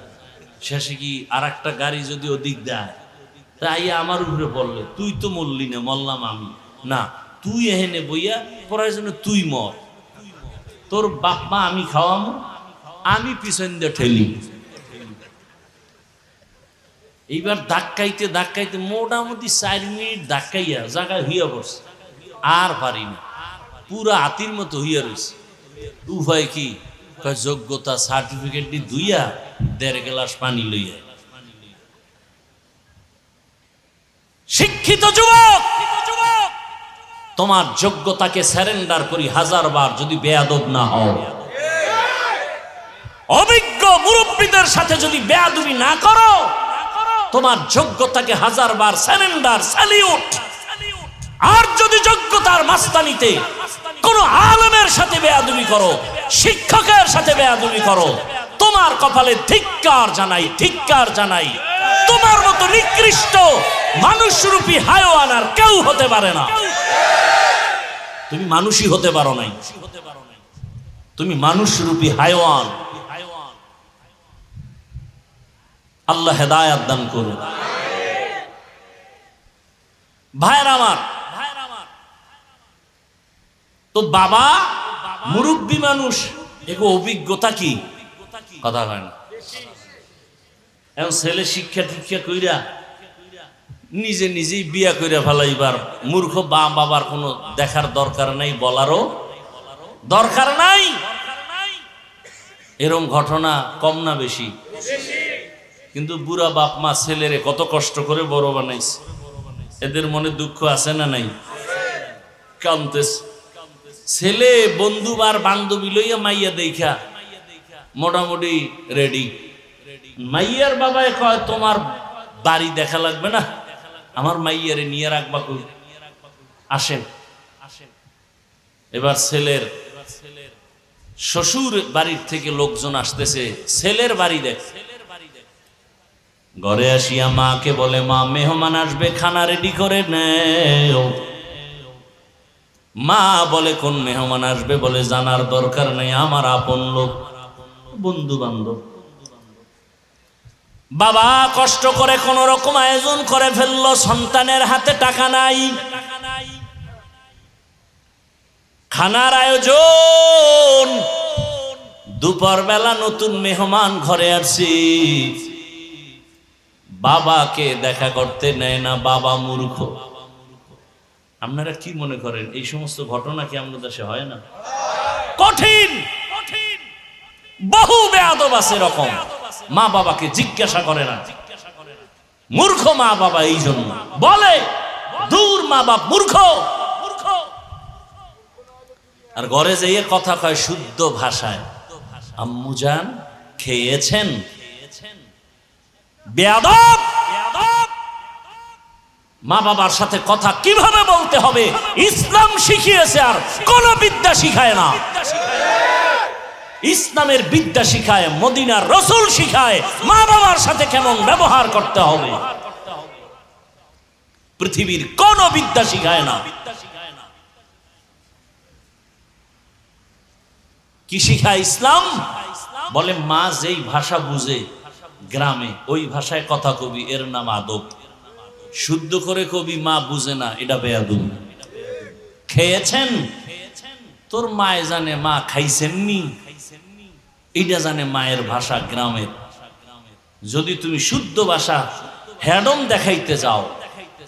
শেষে কি আর একটা গাড়ি যদি ওদিক দেয়, তাই আমার উপরে বললে, তুই তো মরলি না, মরলাম আমি না, তুই এহেনে বইয়া প্রয়োজনে তুই মর, তোর বাপ মা আমি খাওয়ামো, আমি পিছন দিয়ে ঠেলি। এইবার ধাক্কাইতে ধাক্কাইতে মোটামুটি 4 মিনিট ধাক্কাইয়া জায়গায় হইয়া পড়ছে, আর পারি না, পুরা হাতির মতো হইয়া রয়েছে। উপায় কি? যোগ্যতা সার্টিফিকেট দিয়ে ধুইয়া 1.5 গ্লাস পানি লইয়া। শিক্ষিত যুবক, তোমার যোগ্যতাকে সারেন্ডার করি 1000 বার, যদি বেয়াদব না হও। অভিজ্ঞ মুরব্বীদের সাথে যদি বেয়াদবি না করো, তোমার যোগ্যতাকে হাজারবার স্যালেন্ডার স্যালিউট। আর যদি যোগ্যতার মাস্তানিতে কোন আলেমের সাথে বেয়াদবি করো, শিক্ষকের সাথে বেয়াদবি করো, তোমার কপালে ধিক্কার জানাই, ধিক্কার জানাই। তোমার মতো নিকৃষ্ট মানুষরূপী হায়াওয়ান আর কেউ হতে পারে না। তুমি মানুষই হতে পারো নাই, তুমি মানুষরূপী হায়াওয়ান। আল্লাহ হেদায়াত দান করুন। ভাইরা আমার, তো বাবা মুরব্বী মানুষ, এগো অভিজ্ঞতা কি কথা হয় না। এখন ছেলে শিক্ষা টিক্ষা কইরা নিজে নিজেই বিয়া কইরা ফেলাইবার মূর্খ বাবার কোনো দেখার দরকার নাই, বলারও দরকার নাই। এরম ঘটনা কম না বেশি? কিন্তু বুড়া বাপ মা ছেলেরে কত কষ্ট করে বড় বানাইছে, এদের মনে দুঃখ আছে না নাই? কান্দেছে। ছেলে বন্ধু আর বান্ধবী লইয়া মাইয়া দেখা মোটামুটি রেডি। মাইয়ার বাবায় কয় তোমার বাড়ি দেখা লাগবে না, আমার মাইয়ারে নিয়ে রাখবা কই, আসেন। এবার ছেলের শ্বশুর বাড়ির থেকে লোকজন আসতেছে, ছেলের বাড়ি দেখ। ঘরে আসিয়া মাকে বলে, মা মেহমান আসবে, খানা রেডি করে নেও। মা বলে, কোন মেহমান আসবে? বলে, জানার দরকার নেই, আমার আপন লোক, বন্ধু বান্ধব। বাবা কষ্ট করে কোন রকম আয়োজন করে ফেললো, সন্তানের হাতে টাকা নাই, খানার আয়োজন। দুপুর বেলা নতুন মেহমান ঘরে আসছি, বাবাকে দেখা করতে নেয় না, বাবা মূর্খ। আপনারা কি মনে করেন এই সমস্ত ঘটনা কি আমাদের দেশে হয় না? কঠিন বহু বেয়াদব আছে এরকম, মা বাবাকে জিজ্ঞাসা করে না। মূর্খ মা বাবা এই জন্য বলে, দূর মা বাপ মূর্খ। আর ঘরে যেয়ে কথা কয় শুদ্ধ ভাষায়, আম্মু জান খেয়েছেন? বেয়াদব। মা বাবার সাথে কথা কিভাবে বলতে হবে ইসলাম শিখিয়েছে, আর কোন বিদ্যা শিখায় না। ইসলামের বিদ্যা শিখায়, মদিনার রাসূল শিখায় মা বাবার সাথে কেমন ব্যবহার করতে হবে। পৃথিবীর কোন বিদ্যা শিখায় না। কি শিখায় ইসলাম? বলে মা যেই ভাষা বুঝে গ্রামে ওই ভাষায় কথা কবি, এর নাম আদব। শুদ্ধ করে কবি মা বুঝে না, এটা বেয়াদবি। খেয়েছেন? তোর মায়ে জানে মা খাইছেননি, এটা জানে মায়ের ভাষা গ্রামের। যদি তুমি শুদ্ধ ভাষা হ্যাডম দেখাইতে যাও,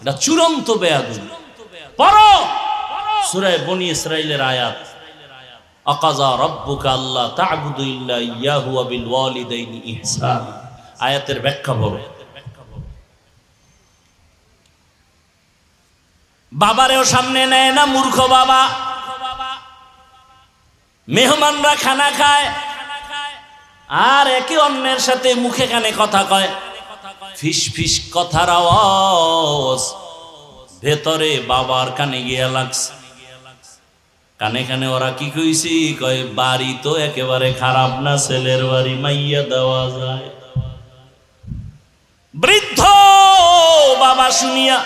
এটা চূড়ান্ত বেয়াদবি। পড়ো সূরা বনী ইসরাঈলের আয়াত, আকাযা রাব্বুকা আল্লা তা'বুদু ইল্লা ইয়াহু ওয়া বিল ওয়ালিদাইনি ইহসান। আয়াতের ব্যাখ্যা বলো। বাবারেও সামনে নেয় না, মূর্খ বাবা। মেহমানরা খানা খায় আর একে অন্যের সাথে মুখে কানে কথা কয়, ফিস ফিস কথার আওয়াজ ভেতরে বাবার কানে গিয়া লাগছে। কানে কানে ওরা কি কইছি, কয় বাড়ি তো একেবারে খারাপ না, ছেলের বাড়ি মাইয়া দেওয়া যায়। বৃদ্ধ বাবা শুনিয়া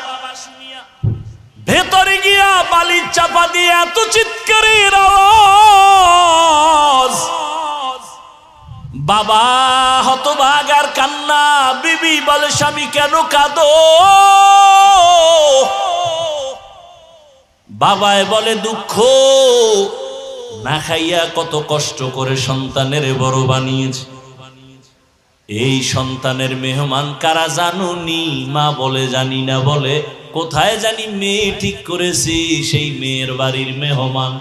ভেতরে গিয়া বালির চাপা দিয়ে এত চিৎকারের আওয়াজ, বাবা হতভাগার কান্না। বিবি বলে, স্বামী কেন কাঁদো? বাবায় বলে, দুঃখ না খাইয়া কত কষ্ট করে সন্তানের বড় বানিয়েছে, এই সন্তানের মেহমান কারা জানুনি? মা বলে, জানি না। বলে, কোথায় জানি মেয়ে ঠিক করেছি, সেই মেয়ের বাড়ির মেহমান।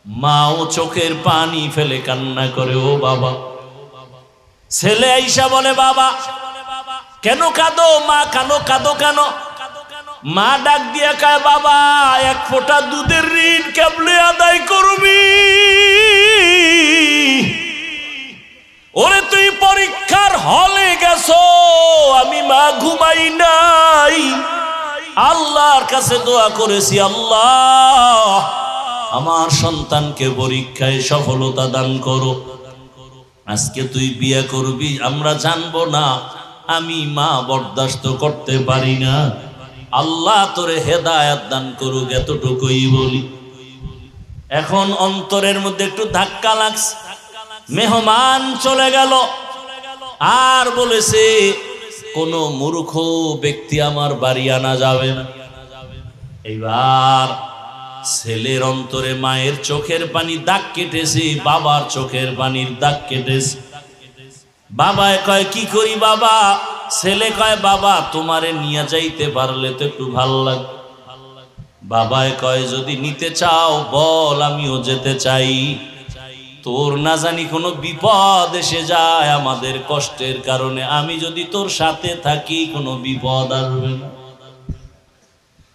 মাও চোখের পানি ফেলে কান্না করে, ও বাবা। ছেলে আইসা বলে, বাবা কেন কাঁদো? মা কানো কাঁদো কেন? মা ডাক দিয়া কয়, বাবা এক ফোঁটা দুধের ঋণ কেবলে আদায় করবি? ওরে তুই পরীক্ষার হলে গেছো, আমি মা ঘুমাই নাই, আল্লাহর কাছে দোয়া করেছি, আল্লাহ আমার সন্তানকে পরীক্ষায় সফলতা দান করো। আজকে তুই বিয়ে করবি, আমরা জানবো না, আমি মা বরদাস্ত করতে পারি না, আল্লাহ তোরে হেদায়েত দান করুক, এতটুকুই বলি। এখন অন্তরের মধ্যে একটু ধাক্কা লাগছে, মেহমান চলে গেল, আর বলেছে কোন মূর্খ ব্যক্তি আমার বাড়ি আনা যাবে না। এইবার ছেলের অন্তরে মায়ের চোখের পানি দাগ কেটেছে, বাবার চোখের পানির দাগ কেটেছে। বাবায় কয় কি করি বাবা? ছেলে কয় বাবা তোমারে নিয়ে যাইতে পারলে তো একটু ভালো লাগে। বাবায় কয় যদি নিতে চাও বল, আমিও যেতে চাই, তোর না জানি কোনো বিপদ এসে যায় আমাদের কষ্টের কারণে, আমি যদি তোর সাথে থাকি কোনো বিপদ আসবে না।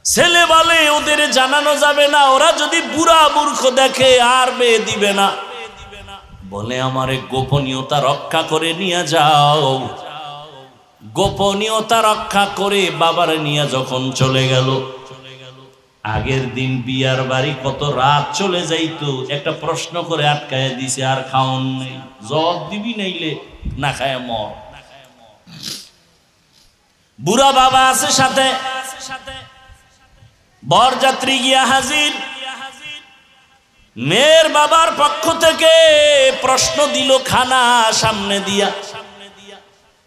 ছেলে বলে ওদের জানানো যাবে না, ওরা যদি বুড়া মূর্খ দেখে আর মেয়ে দিবে না। বলে আমারে গোপনীয়তা রক্ষা করে নিয়ে যাও। গোপনীয়তা রক্ষা করে বাবারে নিয়ে যখন চলে গেল, আগের দিন বিয়ার বাড়ি কত রাত চলে যাইতো, একটা প্রশ্ন করে আটকায় দিছে, আর খাওন নেই, জব দিবি নাইলে না খায় মর। বুড়া বাবা আছে সাথে, বরযাত্রী গিয়া হাজির। মেয়ের বাবার পক্ষ থেকে প্রশ্ন দিল খানা সামনে দিয়া,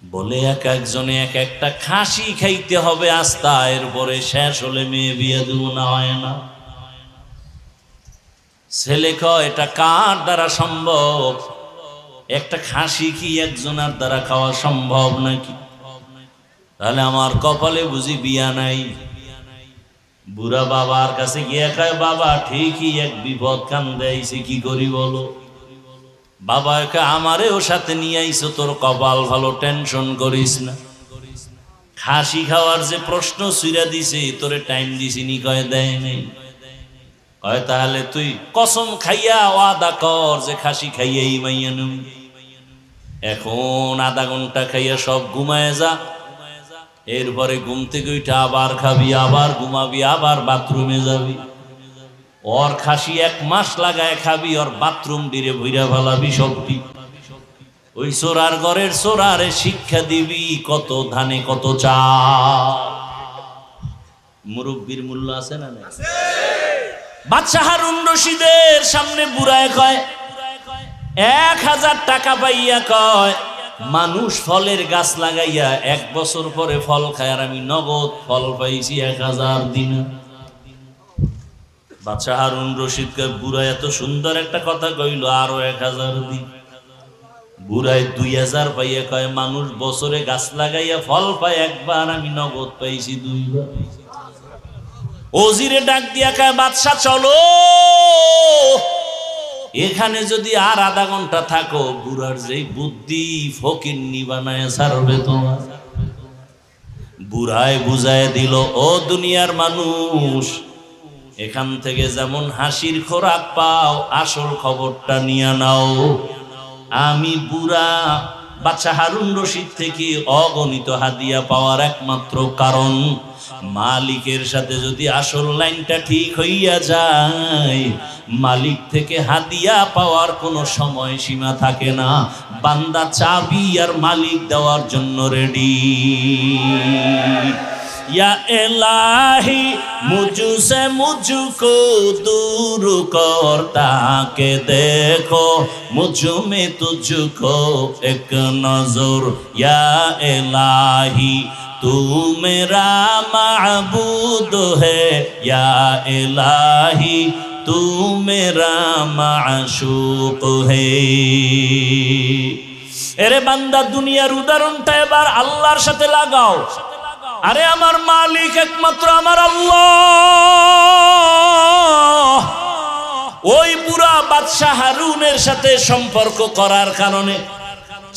বলে এক একজনে এক একটা খাসি খাইতে হবে আস্তা, এরপরে শেষ হলে মেয়ে বিয়ে দেব, না হয় না। ছেলে কয় এটা কার দ্বারা সম্ভব? একটা খাসি কি একজনের দ্বারা খাওয়া সম্ভব নাকি? তাহলে আমার কপালে বুঝি বিয়া নাই। বুড়া বাবার কাছে গিয়ে কয় বাবা ঠিকই এক বিপদ কান্দে আইছে, কি করি বলো? বাবা একে আমারেও সাথে নিয়ে আইছো, তোর কপাল ভালো, টেনশন করিস না। খাসি খাওয়ার যে প্রশ্ন ছুঁড়া দিছে, তোরে টাইম দিছিনি? কয় দেয় নেই। কয় তাহলে তুই কসম খাইয়া ওয়াদা কর যে খাসি খাইয়াই মাইয়া নেব। এখন আধা ঘন্টা খাইয়া সব ঘুমায় যা, এরপরে ঘুম থেকে উঠে আবার খাবি, আবার ঘুমাবি, আবার বাথরুমে যাবি। ওর খাসি 1 মাস লাগায় খাবি, ওর বাথরুম দিরে ভইরা ফেলাবি সবটি। ওই চোরার ঘরের চোরারে শিক্ষা দিবি কত ধানে কত চাল। মুরব্বির মূল্য আছে না? বাদশা হারুন রশিদের সামনে বুড়ায় কয় 1000 টাকা পাইয়া কয় মানুষ ফলের গাছ লাগাইয়া 1 বছর পরে ফল খায়, আর আমি নগদ ফল পাইছি 1000 দিন। বাদশা হারুন রশিদ কয় বুড়া এত সুন্দর একটা কথা কইল, আরো 1000 দিন। বুড়ায় 2000 পাইয়া কয় মানুষ বছরে গাছ লাগাইয়া ফল পায় একবার, আমি নগদ পাইছি 2 বার। ওজিরে ডাক দিয়া কয় বাদশা চলো, এখানে যদি আর আধা ঘন্টা থাকো বুড়ার যেই বুদ্ধি ফকিন্নি বানায় ছাড়বে তোমার। বুড়ায় বুঝায় দিল ও দুনিয়ার মানুষ, এখান থেকে যেমন হাসির খোরাক পাও আসল খবরটা নিয়ে নাও। আমি বুড়া বাদশা হারুন রশিদ থেকে অগণিত হাদিয়া পাওয়ার একমাত্র কারণ, মালিকের সাথে যদি আসল লাইনটা ঠিক হইয়া যায়, মালিক থেকে হাদিয়া পাওয়ার কোনো সময় সীমা থাকে না। বান্দা চাবি আর মালিক দেওয়ার জন্য রেডি। या इलाही मुझसे मुझको दूर करता के देखो मुझ में तुझको एक नजर। या इलाही तू मेरा माबूद है, या इलाही तू मेरा माशूक है। এরে বান্দা দুনিয়ার উদাহরণটা এবার আল্লাহর সাথে লাগাও। আরে আমার মালিক একমাত্র আমার আল্লাহ। ওই বুড়া বাদশা হারুনের সাথে সম্পর্ক করার কারণে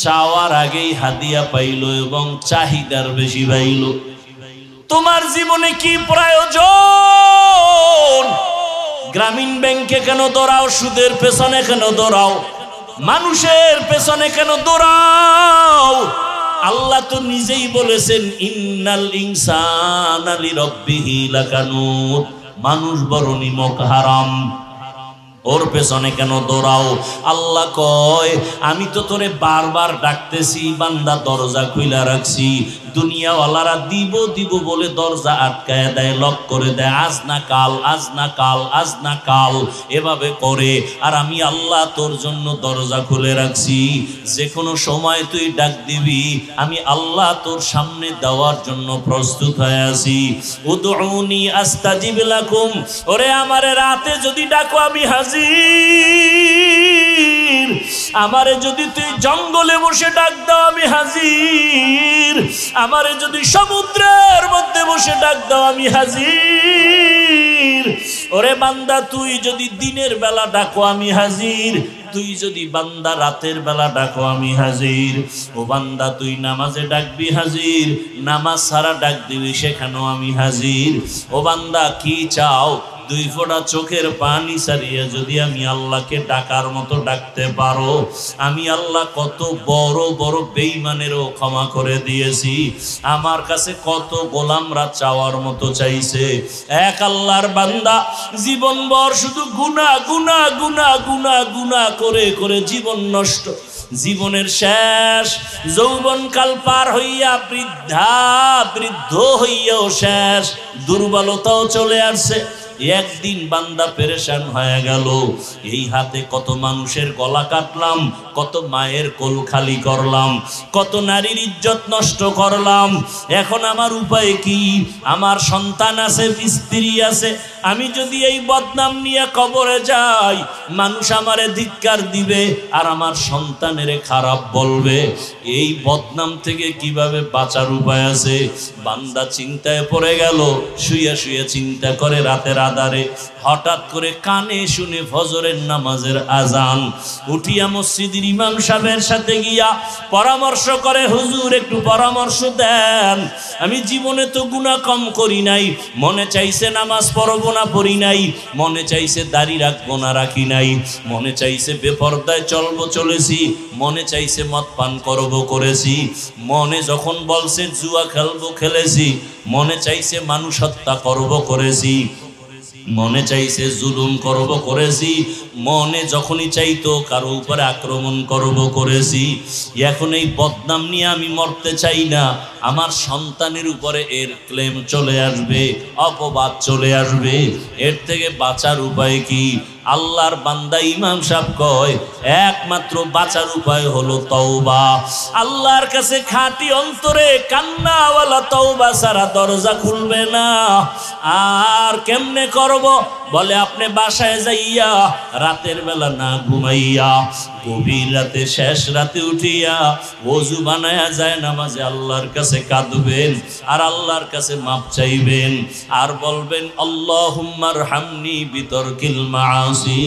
চাওয়ার আগেই হাদিয়া পাইল এবং চাহিদার বেশি পাইল। তোমার জীবনে কি প্রয়োজন? গ্রামীণ ব্যাংকে কেন দৌড়াও? সুদের পেছনে কেন দৌড়াও? মানুষের পেছনে কেন দৌড়াও? আল্লাহ তো নিজেই বলেছেন ইন্নাল ইনসানা লিরাব্বিহি লাকানুত, মানুষ বড় নিমক হারাম, ওর পেছনে কেন দৌড়াও? আল্লাহ কয় আমি তো তোরে বারবার ডাকতেছি, বান্দা দরজা খুইলা রাখছি, দুনিয়াওয়ালারা দিব দিব বলে দরজা আটকায় দেয়, লক করে দেয়, আজ না কাল, আজ না কাল, আজ না কাল এভাবে করে। আর আমি আল্লাহ তোর জন্য দরজা খুলে রাখছি, যে কোনো সময় তুই ডাক দিবি, আমি আল্লাহ তোর সামনে দেওয়ার জন্য প্রস্তুত হয়ে আছি। উদউনি আস্তাজিব লাকুম, ওরে আমারে রাতে যদি ডাকো আমি হাজির, আমারে যদি তুই জঙ্গলে বসে ডাক দাও আমি হাজির, আমারে যদি সমুদ্রের মধ্যে বসে ডাক দাও আমি হাজির। ওরে বান্দা তুই যদি দিনের বেলা ডাকো আমি হাজির, তুই যদি বান্দা রাতের বেলা ডাকো আমি হাজির। ও বান্দা তুই নামাজে ডাকবি হাজির, নামাজ ছাড়া ডাক দিবি সেখানেও আমি হাজির। ও বান্দা কি চাও? দুই ফোঁটা চোখের পানি ছাড়িয়ে যদি আমি আল্লাহকে ডাকার মতো ডাকতে পারো, আমি আল্লাহ কত বড় বড় বেঈমানেরও ক্ষমা করে দিয়েছি। আমার কাছে কত গোলামরা চাওয়ার মতো চাইছে। এক আল্লাহর বান্দা জীবনভর শুধু গুনাহ গুনাহ গুনাহ গুনাহ গুনাহ করে করে জীবন নষ্ট, জীবনের শেষ যৌবনকাল পার হইয়া বৃদ্ধ হইয়াও শেষ, দুর্বলতাও চলে আসছে। একদিন বান্দা পেরেশান হয়ে গেল, এই হাতে কত মানুষের গলা কাটলাম, কত মায়ের কোল খালি করলাম, কত নারীর ইজ্জত নষ্ট করলাম, এখন আমার উপায় কি? আমার সন্তান আছে, স্ত্রী আছে, আমি যদি এই বদনাম নিয়ে কবরে যাই মানুষ আমারে ধিক্কার দিবে আর আমার সন্তানের খারাপ বলবে। এই বদনাম থেকে কিভাবে বাঁচার উপায় আছে? বান্দা চিন্তায় পড়ে গেল, শুয়ে শুয়ে চিন্তা করে রাতের আধারে, হঠাৎ করে কানে শুনে ফজরের নামাজের আজান, উঠিয়া মসজিদের ইমাম সাহেবের সাথে গিয়া পরামর্শ করে, হুজুর একটু পরামর্শ দেন, আমি জীবনে তো গুনাহ কম করি নাই, মনে চাইছে নামাজ পড়বো না পড়ি নাই, মনে চাইছে দাড়ি রাখবো না রাখি নাই, মনে চাইছে বেপরদায় চলবো চলেছি, মনে চাইছে মদ পান করবো করেছি, মনে যখন বলছে জুয়া খেলবো খেলেছি, মনে চাইছে মানুষ হত্যা করবো করেছি, মনে চাইছে জুলুম করব করেছি, মনে যখনই চাইতো কারো উপরে আক্রমণ করব করেছি। এখন এই বদনাম নিয়ে আমি মরতে চাই না, আমার সন্তানের উপরে এর ক্লেম চলে আসবে, অপবাদ চলে আসবে, এর থেকে বাঁচার উপায় কি? আল্লাহর বান্দা ইমাম সাহেব কয় একমাত্র বাঁচার উপায় হলো তওবা। আল্লাহর কাছে খাঁটি অন্তরে কান্নাওয়ালা তওবা ছাড়া দরজা খুলবে না। আর কেমনে করব? বলে আপনি বাসায় যাইয়া রাতের বেলা না ঘুমাইয়া গভীর রাতে শেষ রাতে উঠিয়া ওযু বানায়া যায় নামাজে আল্লাহর কাছে কাঁদবেন আর আল্লাহর কাছে মাপ চাইবেন আর বলবেন আল্লাহুম্মা রহমনি বিতরকিল মাআসি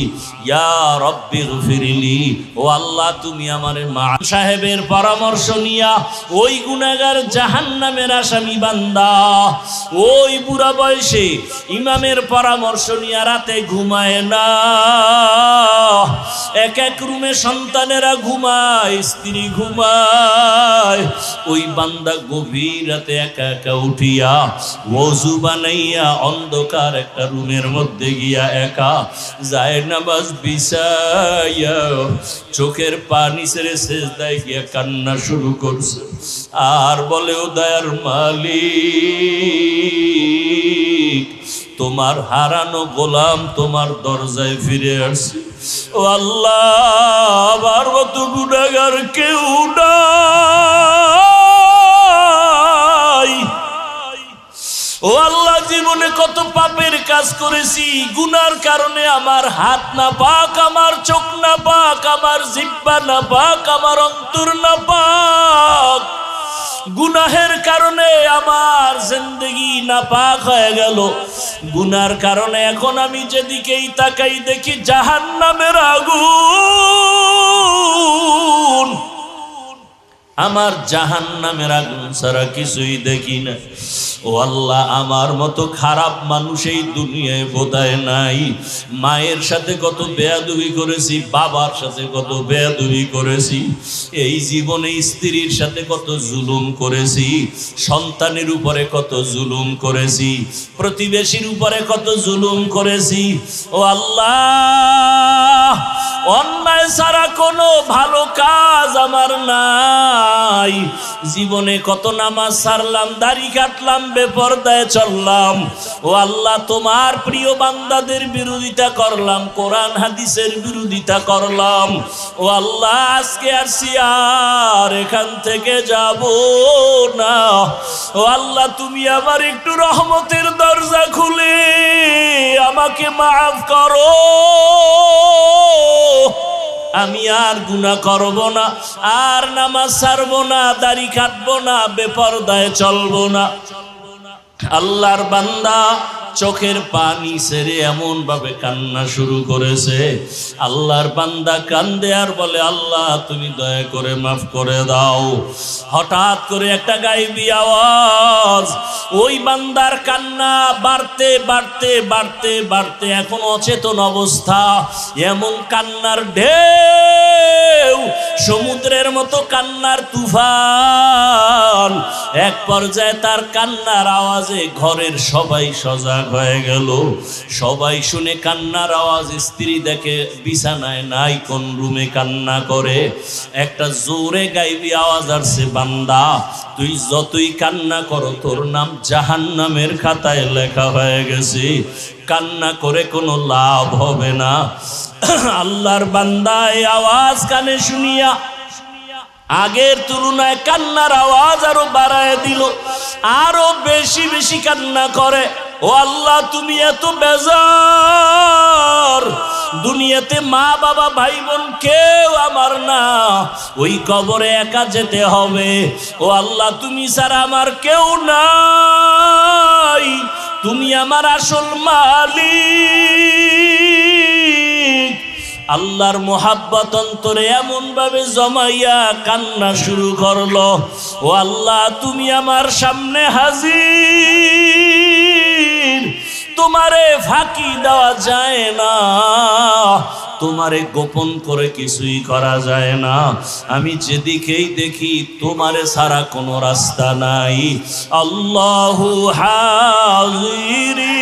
ইয়া রাব্বি গফিরলি। ও আল্লাহ তুমি আমারে মাফ। সাহেবের পরামর্শ নিয়া ওই গুনাহগার জাহান্নামের আসামি বান্দা ওই বুড়া বয়সে ইমামের পরামর্শ নিয়া রাতে ঘুমায় না। এক এক রুমে সন্তানেরা ঘুমায়, স্ত্রী ঘুমায়, ওই বান্দা গভীর রাতে একা একা উঠিয়া ওযু বানাইয়া অন্ধকার একটা রুমের মধ্যে গিয়া একা যায় নামাজ বিছাইয়া চোখের পানি ছেড়ে সেজদায় গিয়া কান্না শুরু করছে আর বলে ও দয়ার মালিক তোমার হারানো গোলাম তোমার দরজায় ফিরে আসছে। ও আল্লাহ আমার মতো গুনাহগার কেউ নাই। ও আল্লাহ জীবনে কত পাপের কাজ করেছি, গুনার কারণে আমার হাত না পাক, আমার চোখ না পাক, আমার জিহ্বা না পাক, আমার অন্তর না পাক। গুনাহের কারণে আমার জিন্দেগি নাপাক হয়ে গেল। গুনার কারণে এখন আমি যেদিকেই তাকাই দেখি জাহান্নামের আগুন। আমার জাহান্নামের আগুন ছাড়া কিছুই দেখি না। ও আল্লাহ, আমার মতো খারাপ মানুষ এই দুনিয়ায় বোধহয় নাই। মায়ের সাথে কত বেয়াদবি করেছি, বাবার সাথে কত বেয়াদবি করেছি, এই জীবনে স্ত্রীর সাথে কত জুলুম করেছি, সন্তানের উপরে কত জুলুম করেছি, প্রতিবেশীর উপরে কত জুলুম করেছি। ও আল্লাহ, অন্যায় ছাড়া কোনো ভালো কাজ আমার নাই। জীবনে কত নামাজ ছাড়লাম, দাড়ি কাটলাম, বেপরদায় চললাম। ও আল্লাহ, তোমার প্রিয় বান্দাদের বিরোধিতা করলাম, কোরআন হাদিসের বিরোধিতা করলাম। ও আল্লাহ, আজকে আসছি, আর এখান থেকে যাব না। ও আল্লাহ, তুমি আমার একটু রহমতের দরজা খুলে আমাকে মাফ করো। আমি আর গুনাহ করব না, আর নামাজ ছাড়ব না, দাড়ি কাটবো না, বেপরদায় চলবো না। আল্লাহর বান্দা চোখের পানি ছেড়ে এমন ভাবে কান্না শুরু করেছে। আল্লাহর বান্দা কান্দে আর বলে, আল্লাহ তুমি দয়া করে মাফ করে দাও। হঠাৎ করে একটা গায়েবী আওয়াজ, ওই বান্দার কান্না বাড়তে বাড়তে বাড়তে বাড়তে এখন অচেতন অবস্থা। এমন কান্নার ঢেউ, সমুদ্রের মতো কান্নার তুফান। এক পর্যায়ে তার কান্নার আওয়াজে ঘরের সবাই সজাগ হয়ে গেল। সবাই শুনে কান্নার আওয়াজ, স্ত্রী দেখে বিছানায় নাই, কোন রুমে কান্না করে। একটা জোরে গাইবি আওয়াজ আসছে, বান্দা তুই যতই কান্না করো তোর নাম জাহান্নামের খাতায় লেখা হয়ে গেছে, কান্না করে কোনো লাভ হবে না। আল্লাহর বান্দা এই আওয়াজ কানে শুনিয়া আগের তুলনায় কান্নার আওয়াজ আরো বাড়ায় দিল, আরো বেশি বেশি কান্না করে। ও আল্লাহ, তুমি এত বেজার, দুনিয়াতে মা বাবা ভাই বোন কেউ আমার না, ওই কবরে একা যেতে হবে। ও আল্লাহ, তুমি ছাড়া আমার কেউ নাই, তুমি আমার আসল মালিক। আল্লাহর মোহাব্বত অন্তরে এমন ভাবে জমাইয়া কান্না শুরু করলো। ও আল্লাহ, তুমি আমার সামনে হাজির, তোমারে ফাঁকি দেওয়া যায় না, তোমারে গোপন করে কিছুই করা যায় না। আমি যেদিকেই দেখি তোমারে ছাড়া কোনো রাস্তা নাই। আল্লাহু হাজিরি,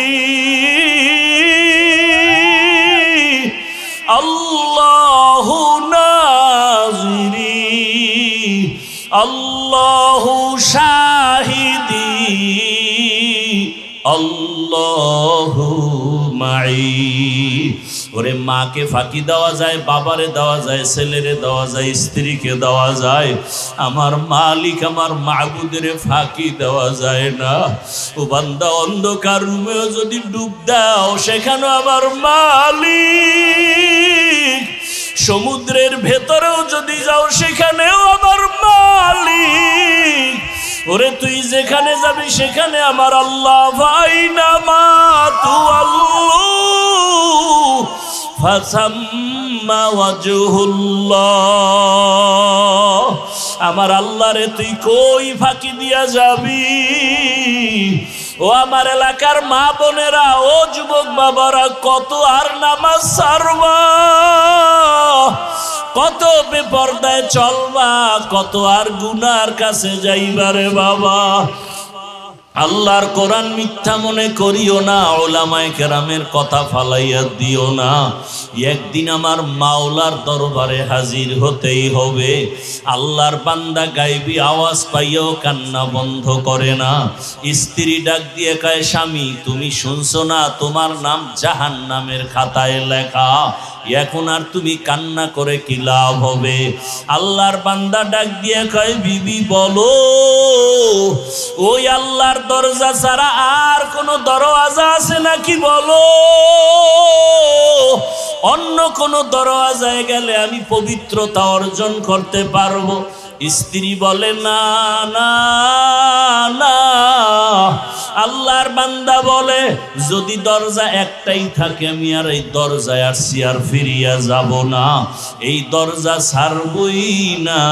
আল্লাহু নাজিরি, আল্লাহু শাহিদি, আল্লাহু মাই। ওরে মাকে ফাঁকি দেওয়া যায়, বাবারে দেওয়া যায়, ছেলেরে দেওয়া যায়, স্ত্রীকে দেওয়া যায়, আমার মালিক আমার মাবুদের ফাঁকি দেওয়া যায় না। ও বান্দা, অন্ধকার রুমেও যদি ডুব দাও সেখানেও আমার মালিক, সমুদ্রের ভেতরেও যদি যাও সেখানেও আমার মালিক। ওরে তুই যেখানে যাবি সেখানে আমার আল্লাহ। ফাইনা মা তু আল্লাহ ফাসাম্মা ওয়াজহুল্লাহ। আমার আল্লাহ রে, তুই কই ফাঁকি দিয়া যাবি? ও আমার এলাকার মা বোনেরা, ও যুবক বাবারা, কত আর নামাজ ছাড়বা, কত বেপরদায় চলবা, কত আর গুনার কাছে যাইবারে বাবা। আল্লাহর কোরআন মিথ্যা মনে করিও না, ওলামায়ে কেরামের কথা ফালাইয়া দিও না। একদিন আমার মাওলার দরবারে হাজির হতেই হবে। আল্লাহর বান্দা গায়েবী আওয়াজ পাইয়াও কান্না বন্ধ করে না। স্ত্রী ডাক দিয়ে কয়, স্বামী তুমি শুনছো না, তোমার নাম জাহান্নামের খাতায় লেখা, এখন আর তুমি কান্না করে কি লাভ হবে? আল্লাহর বান্দা ডাক দিয়ে কয়, বিবি বলো, ওই আল্লাহর দরজা ছাড়া আর কোনো দরওয়াজা আছে নাকি বলো? অন্য কোনো দরওয়াজায় গেলে আমি পবিত্রতা অর্জন করতে পারবো। স্ত্রী বলে, না না না। আল্লাহর বান্দা বান্দা বলে যদি দরজা একটাই থাকে আমি আর এই দরজায় আসছি আর ফিরিয়া যাব না, এই দরজা ছাড়বই না।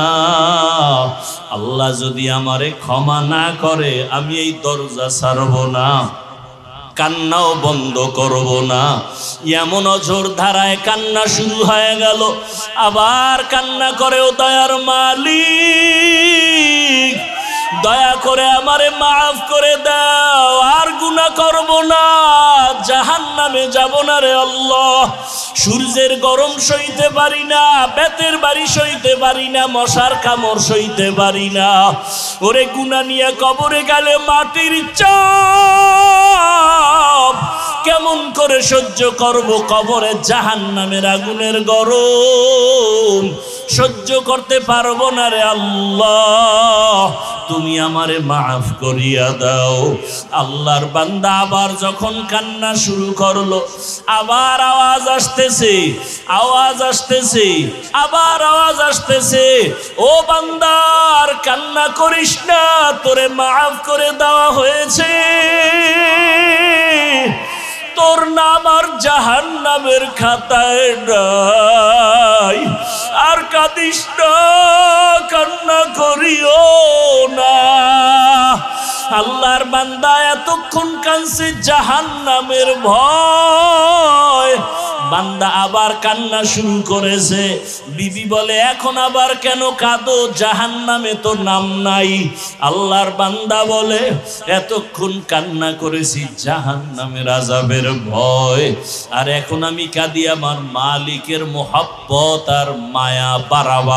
আল্লাহ যদি আমারে ক্ষমা না করে আমি এই দরজা ছাড়ব না, কান্নাও বন্ধ করব না। এমন অঝোর ধারায় কান্না শুরু হয়ে গেল। আবার কান্না করে, ও দয়ার মালিক দয়া করে আমারে মাফ করে দাও, আর গুনাহ করব না, জাহান্নামে যাব না রে আল্লাহ। সূর্যের গরম সইতে পারি না, বেতের বাড়ি সইতে পারি না, মশার কামড় সইতে পারি না। ওরে গুনাহ নিয়ে কবরে গেলে মাটির চাপ কেমন করে সহ্য করব? কবরে জাহান্নামের আগুনের গরম সহ্য করতে পারবো না রে আল্লাহ, তুমি আমারে মাফ করিয়া দাও। আল্লাহর বান্দা আবার যখন কান্না শুরু করলো, আবার আওয়াজ আসতেছে, আওয়াজ আসতেছে, আবার আওয়াজ আসতেছে, ও বান্দার কান্না করিস না, তোরে মাফ করে দেওয়া হয়েছে, তোর নাম আর জাহান্নামের খাতায় নাই, আর কাঁদিস না, কান্না করিও না। আল্লাহর বান্দা এতক্ষণ কাঁদছে জাহান্নামের ভয়, বান্দা আবার কান্না শুরু করেছে। বিবি বলে, এখন আবার কেন কাঁদো? জাহান্নামে তো নাম নাই। আল্লাহর বান্দা বলে, এতক্ষণ কান্না করেছি জাহান্নামের আযাবের ভয়, আর এখন আমি কাঁদি আমার মালিকের মোহাব্বত আর মায়া বাড়াবার